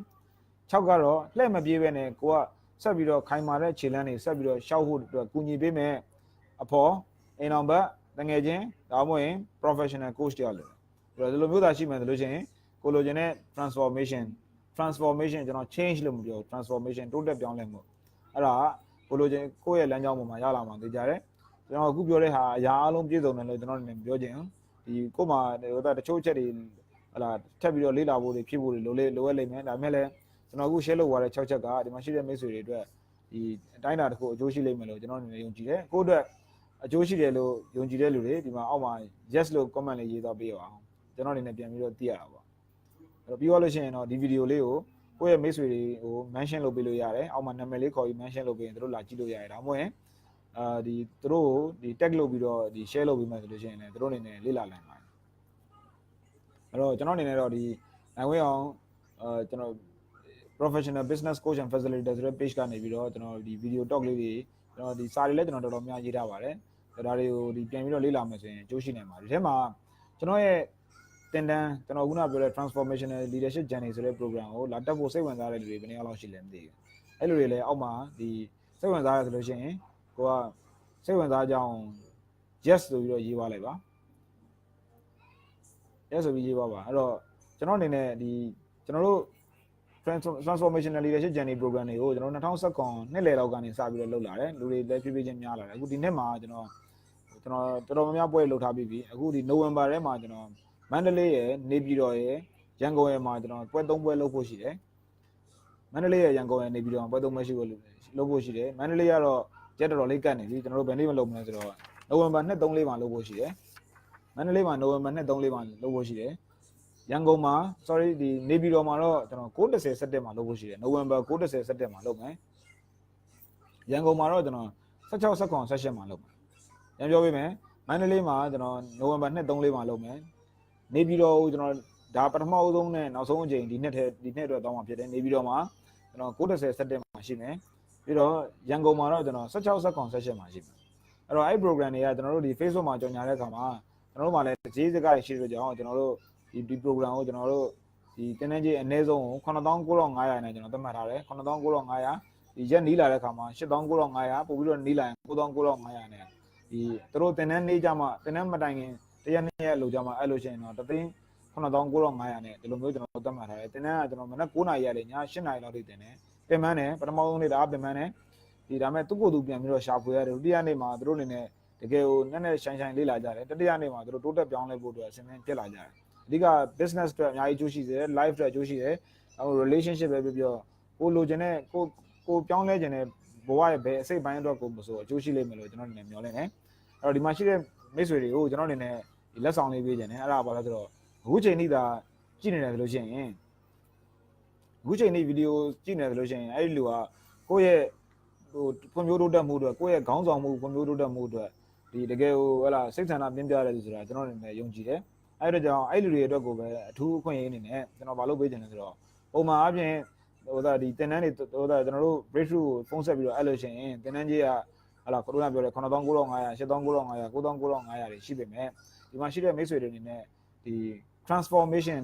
6ကတော့လှည့်မပြေးပဲနဲ့ကိုကဆက်ပြီးတော့ခိုင်မာတဲ့ခြေလမ်းတွေဆက်ပြီးတော့ရှောက်ဖို့အတွက်ကူညီပေးမယ်အဖော်အိမ်အောင်ဘက်တငယ်ချင်းဒါမှမဟုတ်ရင် professional coach တယောက်လို့အဲ့တော့ဒီလိုမျိုးသာရှိမှဆိုလို့ရှိရင်ကိုလိုချင်တဲ့ transformation ကျွန်တော် change လို့မပြော transformation တိုးတက်ပြောင်းလဲမှုအဲ့ဒါကိုလိုချင်ကိုယ့်ရဲ့လမ်းကြောင်းပေါ်မှာရလာမှာသိကြတယ်ကျွန်တော်အခုပြောတဲ့ဟာအရာအလုံးပြည့်စုံတယ်လို့ကျွန်တော်အနေနဲ့ပြောချင်ဒီကို့မှာတချို့ချက်တွေဟလာထပ်ပြီးတော့လေ့လာဖို့တွေဖြစ်ဖို့တွေလိုရလိမ့်မယ်ဒါပေမဲ့လည်းကျွန်တော်အခု share လုပ်သွားတဲ့6ချက်ကဒီမှာရှိတဲ့မိတ်ဆွေတွေအတွက်ဒီအတိုင်းအတာတစ်ခုအကျိုးရှိလိမ့်မယ်လို့ကျွန်တော်အနေနဲ့ယုံကြည်တယ်ကိုယ့်အတွက်အကျိုးရှိတယ်လို့ယုံကြည်တဲ့လူတွေဒီမှာအောက်မှာ yes လို့ comment လေးရေးသွားပေးပါအောင်ကျွန်တော်အနေနဲ့ပြန်ပြီးတော့သိရတာပေါ့အဲ့တော့ပြီးသွားလို့ရှိရင်တော့ဒီဗီဒီယိုလေးကိုကိုယ့်ရဲ့မိတ်ဆွေတွေကို mention လုပ်ပေးလို့ရတယ်အောက်မှာနာမည်လေးခေါ်ပြီး mention လုပ်ပေးရင်တို့လာကြည့်လို့ရတယ်ဒါမှမဟုတ်ရင်ဒီတို့ဒီ tag လုပ်ပြီးတော့ဒီ share လုပ်ပေးမှဆိုလို့ရှိရင်လည်းတို့အနေနဲ့လေ့လာနိုင်ပါတယ်အဲ့တော့ကျွန်တော်အနေနဲ့တော့ဒီနိုင်ဝဲအောင်ကျွန်တော် professional business coach and facilitator ဆိုတဲ့ page ကနေပြီးတော့ကျွန်တော်ဒီ video talk လေးတွေကျွန်တော်ဒီစာတွေလည်းကျွန်တော်တော်တော်များရေးထားပါတယ်ဒါတွေကိုဒီပြန်ပြီးတော့လေ့လာမယ်ဆိုရင်အကျိုးရှိနိုင်ပါတယ်ဒီထဲမှာကျွန်တော်ရဲ့တင်တန်းကျွန်တော်ခုနပြောတဲ့ transformational leadership journey ဆိုတဲ့ program ကိုလာတက်ဖို့စိတ်ဝင်စားတဲ့လူတွေဘယ်နှစ်ယောက်လောက်ရှိလဲမသိဘူးအဲ့လူတွေလည်းအောက်မှာဒီစိတ်ဝင်စားရဆိုလို့ရှိရင်ကိုကစိတ်ဝင်စားကြအောင် yes ဆိုပြီးတော့ရေးပါလိုက်ပါ yes ဆိုပြီးရေးပါအဲ့တော့ကျွန်တော်အနေနဲ့ဒီကျွန်တော်တို့ transformational leadership journey program တွေကိုကျွန်တော်2019နှစ်လယ်လောက်ကနေစပြီးတော့လုပ်လာတယ်လူတွေလည်းဖြည်းဖြည်းချင်းများလာတယ်အခုဒီနှစ်မှာကျွန်တော်တော်တော်များများပွဲလှုပ်ထားပြီးပြီအခုဒီနိုဝင်ဘာထဲမှာကျွန်တော်မန္တလေးရယ်နေပြည်တော်ရယ်ရန်ကုန်ရယ်မှာကျွန်တော်ပွဲ3ပွဲလုပ်ဖို့ရှိတယ်မန္တလေးရယ်ရန်ကုန်ရယ်နေပြည်တော်မှာပွဲ3ပွဲရှိဖို့လုပ်ဖို့ရှိတယ်မန္တလေးကတော့ကြက်တော်တော်လေးကတ်နေပြီကျွန်တော်တို့ဘယ်နေ့မှလုပ်မလဲဆိုတော့နိုဝင်ဘာ2 3 4မှာလုပ်ဖို့ရှိတယ်မန္တလေးမှာနိုဝင်ဘာ2 3 4မှာလုပ်ဖို့ရှိတယ်ရန်ကုန်မှာ sorry ဒီနေပြည်တော်မှာတော့ကျွန်တော်9:10 17မှာလုပ်ဖို့ရှိတယ်နိုဝင်ဘာ9:10 17မှာလုပ်မယ်ရန်ကုန်မှာတော့ကျွန်တော်16 19 18မှာလုပ်မယ်ရန်ပြောပေးမယ်မန္တလေးမှာကျွန်တော်နိုဝင်ဘာ2 3 4မှာလုပ်မယ်နေပြည်တော်ကိုကျွန်တော်ဒါပထမအဆုံးနဲ့နောက်ဆုံးအချိန်ဒီနှစ်အတွက်တောင်းမှာဖြစ်တယ်နေပြည်တော်မှာကျွန်တော်9:10 17မှာရှိမယ်ပြီးတော့ရန်ကုန်မှာတော့ကျွန်တော်16 19 18မှာရှိမယ်အဲ့တော့အဲ့ program တွေကကျွန်တော်တို့ဒီ Facebook မှာကြော်ညာတဲ့အခါမှာကျွန်တော်တို့မှာလည်းဈေးစကားရှိလို့ကြောင်းကျွန်တော်တို့ဒီ program ကိုကျွန်တော်တို့ဒီတင်းနှင်းကြီးအနည်းဆုံး9,900နဲ့ကျွန်တော်သတ်မှတ်ထားတယ်9,900ဒီရက်နီးလာတဲ့အခါမှာ8,900ပို့ပြီးတော့နီးလာရင်9,900နဲ့ဒီသူတို့တင်းနှင်းနေကြမှာတင်းနှင်းမတိုင်ခင်တရက်နှစ်ရက်လိုကြမှာအဲ့လိုရှိရင်တော့9,900နဲ့ဒီလိုမျိုးကျွန်တော်သတ်မှတ်ထားတယ်တင်းနှင်းကကျွန်တော်မနက်9:00ရက်လေည8:00လောက်ထိတင်တယ်ပြင်ပန်းတယ်ပထမဆုံးနေ့ဒါပြင်ပန်းတယ်ဒီဒါမဲ့သူ့ကိုယ်သူပြန်ပြီးတော့ရှာဖွေရတယ်ဒုတိယနေ့မှာသူတို့အနေနဲ့တကယ်ကိုနက်နက်ရှိုင်းလေးလာကြတယ်တတိယနေ့မှာသူတို့တိုးတက်ပြောင်းလဲဖို့အတွက်အစဉ်အဆက်ပြက်လာကြတယ်အဓိက business အတွက်အများကြီးအကျိုးရှိတယ် life အတွက်အကျိုးရှိတယ်အခု relationship ပဲပြောကိုလိုချင်တဲ့ကိုပြောင်းလဲချင်တဲ့ဘဝရဲ့ဘယ်အစိတ်ပိုင်းအတွက်ကိုမဆိုအကျိုးရှိလိမ့်မယ်လို့ကျွန်တော်အနေနဲ့မျှော်လင့်တယ်အဲ့တော့ဒီမှာရှိတဲ့မိတ်ဆွေတွေကိုကျွန်တော်အနေနဲ့ဒီလက်ဆောင်လေးပေးခြင်းတယ်အဲ့ဒါပါလို့ဆိုတော့အခုချိန်ထိသာကြည့်နေတယ်ဆိုလို့ရှိရင်အခုချိန်ထိဗီဒီယိုကြည့်နေတယ်ဆိုလို့ရှိရင်အဲ့ဒီလူကကိုယ့်ရဲ့ဟိုဖွံ့ဖြိုးတိုးတက်မှုအတွက်ကိုယ့်ရဲ့ခေါင်းဆောင်မှုဖွံ့ဖြိုးတိုးတက်မှုအတွက်ဒီတကယ်ဟိုဟလာစိတ်ဆန္ဒပြင်းပြတယ်ဆိုတာကျွန်တော်အနေနဲ့ယုံကြည်တယ်အဲ့ဒါကြောင့်အဲ့လူတွေအတွက်ကိုပဲအထူးအခွင့်အရေးအနေနဲ့ကျွန်တော်မလုပ်ပေးချင်တယ်ဆိုတော့ပုံမှန်အပြင်ဟိုဒါဒီတင်တန်းတွေဟိုဒါကျွန်တော်တို့ breakthrough ကိုဖုန်းဆက်ပြီးတော့အဲ့လိုရှင်တင်တန်းကြီးကဟလာခရိုနာပြောတယ်9,900 8,900 9,900တွေရှိပေမဲ့ဒီမှာရှိတဲ့မိတ်ဆွေတွေအနေနဲ့ဒီ transformation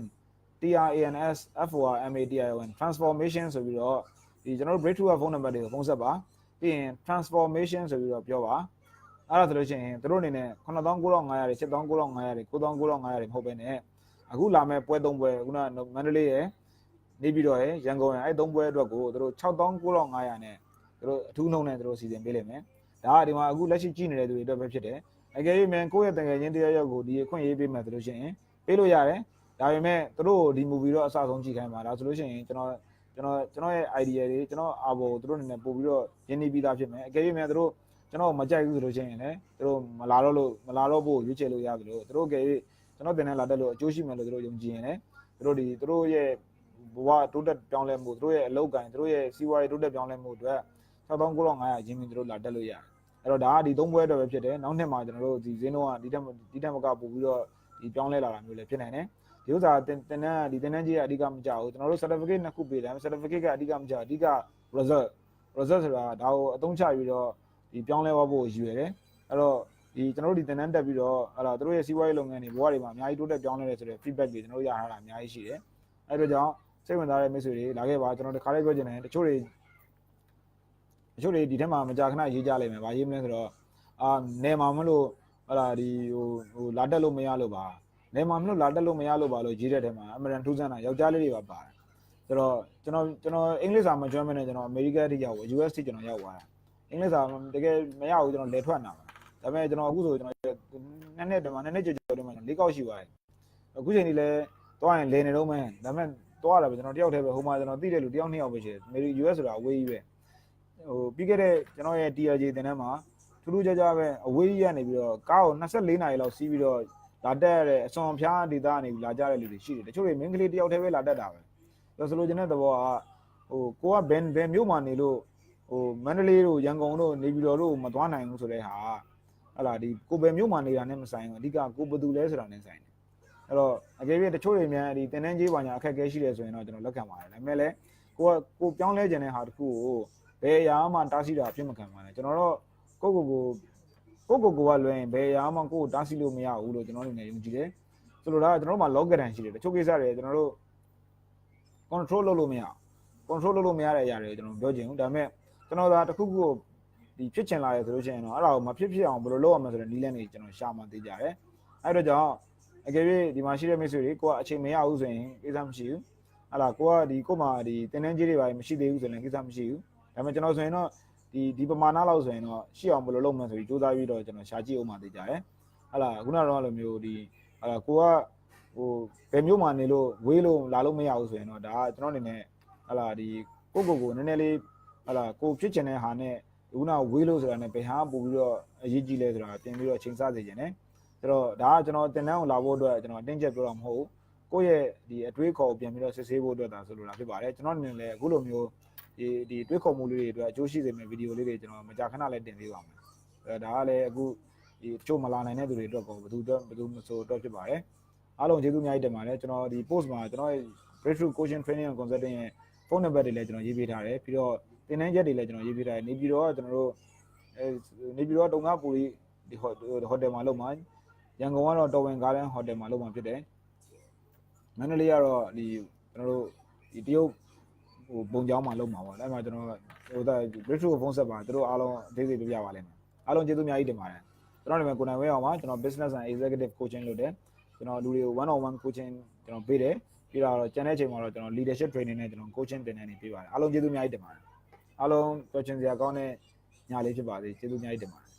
TRANS FORMATION transformation ဆိုပြီးတော့ဒီကျွန်တော်တို့ breakthrough ဖုန်းနံပါတ်တွေကိုဖုန်းဆက်ပါပြီးရင် transformation ဆိုပြီးတော့ပြောပါအဲ့ဒါဆိုလို့ရှိရင်တို့အနေနဲ့9,900တွေ 8,900တွေ 9,900တွေမဟုတ်ဘဲနဲ့အခုလာမဲ့ပွဲ3ပွဲခုနမန္တလေးရယ်နေပြည်တော်ရယ်ရန်ကုန်ရယ်အဲ့3ပွဲအတွက်ကိုတို့6,900နဲ့တို့အထူးနှုန်းနဲ့တို့စီစဉ်ပေးလိမ့်မယ်ဒါကဒီမှာအခုလက်ရှိကြည့်နေတဲ့သူတွေအတွက်ပဲဖြစ်တယ်အကယ်၍မြန်ကိုယ့်ရဲ့တန်ငယ်ချင်းတရားရောက်ကိုဒီအခွင့်အရေးပေးမှဆိုလို့ရှိရင်ပေးလို့ရတယ် ဒါပေမဲ့သူတို့ဒီ movie တော့အစဆုံးကြည့်ခိုင်းပါဒါဆိုလို့ရှိရင်ကျွန်တော်ရဲ့ idea တွေကျွန်တော်အာဘောသူတို့အနေနဲ့ပို့ပြီးတော့ရင်းနှီးပြီးသားဖြစ်မယ်အကယ်၍များသူတို့ကျွန်တော်မကြိုက်ဘူးဆိုလို့ရှိရင်လည်းသူတို့မလာတော့ဖို့ရွေးချယ်လို့ရတယ်လို့သူတို့ကဲကျွန်တော်တင်နေလာတက်လို့အကျိုးရှိမယ်လို့သူတို့ယုံကြည်ရင်လည်းသူတို့ရဲ့ဘဝတိုးတက်ပြောင်းလဲမှုသူတို့ရဲ့အလုပ်ကိုင်သူတို့ရဲ့စီးပွားရေးတိုးတက်ပြောင်းလဲမှုအတွက်69,500ချင်းသူတို့လာတက်လို့ရတယ်အဲ့တော့ဒါကဒီ3ပွဲအတွက်ပဲဖြစ်တယ်နောက်နှစ်မှာကျွန်တော်တို့ဒီဈေးနှုန်းကဒီတက်မကပို့ပြီးတော့ဒီပြောင်းလဲလာတာမျိုးလည်းဖြစ်နိုင်တယ်ဒီဥစ္စာတင်တန်းကြီးကအဓိကမကြောက်ဘူးကျွန်တော်တို့ certificate နှစ်ခုပေးတယ် certificate ကအဓိကမကြောက်အဓိက result ဆိုတာဒါကိုအသုံးချပြီးတော့ဒီပြောင်းလဲသွားဖို့ရည်ရွယ်တယ်အဲ့တော့ဒီကျွန်တော်တို့ဒီတင်တန်းတက်ပြီးတော့အဲ့ဒါတို့ရဲ့စီးပွားရေးလုပ်ငန်းတွေဘဝတွေမှာအများကြီးတိုးတက်ပြောင်းလဲတယ်ဆိုတဲ့ feedback တွေကျွန်တော်တို့ရထားတာအများကြီးရှိတယ်အဲ့တော့ကြောင့်စိတ်ဝင်စားတဲ့မိတ်ဆွေတွေလာခဲ့ပါကျွန်တော်တစ်ခါလေးပြောချင်တယ်တချို့တွေဒီထက်မှမကြာခဏရေးကြလိမ့်မယ်ဗာရေးမလဲဆိုတော့နယ်မှာမလို့ဟလာဒီဟိုလာတက်လို့မရလို့ပါနယ်မှာမလို့လာတက်လို့မရလို့ပါလို့ရေးတဲ့ထဲမှာအမေရိကန်ထူးဆန်းတာယောက်ျားလေးတွေပါပါတယ်ဆိုတော့ကျွန်တော်အင်္ဂလိပ်စာမကျွမ်းမနဲ့ကျွန်တော်အမေရိကန်ထိရောက် US ထိကျွန်တော်ရောက်သွားတာအင်္ဂလိပ်စာတကယ်မရဘူးကျွန်တော်လဲထွက်လာပါဒါပေမဲ့ကျွန်တော်အခုဆိုကျွန်တော်နှစ်ကြော်တယ်မှာ၄ကောက်ရှိပါတယ်အခုချိန်ကြီးလဲသွားရင်လဲနေတော့မယ်ဒါပေမဲ့သွားတာပဲကျွန်တော်တယောက်တည်းပဲဟိုမှာကျွန်တော်သိတဲ့လူတယောက်နှစ်ယောက်ပဲရှိတယ်အမေရိကန် US ဆိုတာအဝေးကြီးပဲဟိုပြီးခဲ့တဲ့ကျွန်တော်ရဲ့ TRJ တင်ထဲမှာထူးထူးခြားခြားပဲအဝေးကြီးကနေပြီးတော့ကားကို24နာရီလောက်စီးပြီးတော့လာတက်ရတဲ့အစွန်ဖျားဒေသကနေလာကြတဲ့လူတွေရှိတယ်တချို့တွေမင်းကလေးတယောက်တည်းပဲလာတက်တာပဲဆိုလိုချင်တဲ့သဘောကဟိုကိုကဘယ်မြို့မှာနေလို့ဟိုမန္တလေးတို့ရန်ကုန်တို့နေပြည်တော်တို့မသွားနိုင်ဘူးဆိုတဲ့ဟာဟလာဒီကိုဘယ်မြို့မှာနေတာနဲ့မဆိုင်ဘူးအဓိကကိုဘသူလဲဆိုတာနဲ့ဆိုင်တယ်အဲ့တော့အကယ်၍တချို့တွေများဒီတင်တန်းကြီးပါညာအခက်အခဲရှိတယ်ဆိုရင်တော့ကျွန်တော်လက်ခံပါတယ်ဒါပေမဲ့လည်းကိုပြောင်းလဲခြင်းတဲ့ဟာတစ်ခုကိုဘယ်အရာမှတားဆီးတာအဖြစ်မခံပါနဲ့ကျွန်တော်တို့ကိုကလွယ်ရင်ဘယ်အရာမှကိုတားဆီးလို့မရဘူးလို့ကျွန်တော်အနေနဲ့ယုံကြည်တယ်ဆိုလိုတာကကျွန်တော်တို့မှာ log guarantee ရှိတယ်တချို့ကိစ္စတွေကျွန်တော်တို့ control လုပ်လို့မရတဲ့အရာတွေကျွန်တော်ပြောချင်ဘူးဒါပေမဲ့ကျွန်တော်ဒါတစ်ခုခုဒီဖြစ်ချင်လာရဆိုလို့ရှိရင်တော့အဲ့ဒါကိုမဖြစ်အောင်ဘယ်လိုလုပ်ရမလဲဆိုတဲ့နည်းလမ်းတွေကျွန်တော်ရှာမှသိကြတယ်အဲ့တော့ကြောင့်အကယ်၍ဒီမှာရှိတဲ့မိတ်ဆွေတွေကိုကအချိန်မရဘူးဆိုရင်ကိစ္စမရှိဘူးဟလာကိုကဒီကိုမှဒီတင်တန်းကြီးတွေပါမရှိသေးဘူးဆိုရင်ကိစ္စမရှိဘူးဒါပေမဲ့ကျွန်တော်ဆိုရင်တော့ဒီပမာဏလောက်ဆိုရင်တော့ရှိအောင်ဘယ်လိုလုပ်မလဲဆိုပြီးစူးစမ်းပြီးတော့ကျွန်တော်ရှာကြည့်အောင်မှသိကြတယ်ဟလာခုနကတော့လိုမျိုးဒီဟလာကိုကဟိုဘယ်မျိုးမှနေလို့ဝေးလို့လာလို့မရဘူးဆိုရင်တော့ဒါကကျွန်တော်အနေနဲ့ဟလာဒီကိုနည်းနည်းလေးဟလာကိုဖြစ်ချင်တဲ့ဟာနဲ့ခုနဝေးလို့ဆိုတာနဲ့ဘယ်ဟာပို့ပြီးတော့အရေးကြီးလဲဆိုတာပြင်ပြီးတော့ချိန်ဆစေချင်တယ်ဆိုတော့ဒါကကျွန်တော်တင်တန်းကိုလာဖို့အတွက်ကျွန်တော်အတင်းကျပ်ပြောတာမဟုတ်ဘူးကိုယ့်ရဲ့ဒီအတွေးခေါ်ပြန်ပြီးတော့စစ်ဆေးဖို့အတွက်ဒါဆိုလိုတာဖြစ်ပါတယ်ကျွန်တော်အနေနဲ့လည်းအခုလိုမျိုးဒီတွေးခေါ်မှုလေးတွေအတွက်အကျိုးရှိစေမယ့်ဗီဒီယိုလေးတွေကျွန်တော်မကြာခဏလည်းတင်ပေးပါမယ်ဒါကလည်းအခုဒီတချို့မလာနိုင်တဲ့သူတွေအတွက်ကောဘယ်သူမဆိုတော့ဖြစ်ပါတယ်အားလုံးကျေးဇူးအများကြီးတင်ပါတယ်ကျွန်တော်ဒီ post မှာကျွန်တော်ရဲ့ breakthrough coaching training and consulting ရဲ့ဖုန်းနံပါတ်တွေလည်းကျွန်တော်ရေးပေးထားတယ်ပြီးတော့တင်တန်းချက်တွေလည်းကျွန်တော်ရေးပေးထားတယ်နေပြည်တော်ကကျွန်တော်တို့နေပြည်တော်တုံငါပူရီဒီဟိုတယ်မှာလုပ်မှာရန်ကုန်ကတော့တော်ဝင်ဂါးလန်ဟိုတယ်မှာလုပ်မှာဖြစ်တယ်မန္တလေးကတော့ဒီကျွန်တော်တို့ဒီတရုတ်ဟိုပုံကြောင်းမှာလုပ်မှာပေါ့အဲ့မှာကျွန်တော်ဟိုဒါ breakthrough ဖုန်းဆက်ပါသူတို့အားလုံးအသေးစိတ်ပြပြပါလိမ့်မယ်အားလုံးကျေးဇူးအများကြီးတင်ပါတယ်ကျွန်တော်ဒီမှာကိုနိုင်ဝဲအောင်ပါကျွန်တော် business and executive coaching လုပ်တယ်ကျွန်တော်လူတွေကို one on one coaching ကျွန်တော်ပေးတယ်ပြီးတော့ကျန်တဲ့အချိန်မှာတော့ကျွန်တော် leadership training နဲ့ကျွန်တော် coaching တင်နေပေးပါတယ်အားလုံးကျေးဇူးအများကြီးတင်ပါတယ်အားလုံးပြောချင်စရာကောင်းတဲ့ညလေးဖြစ်ပါစေကျေးဇူးအများကြီးတင်ပါတယ်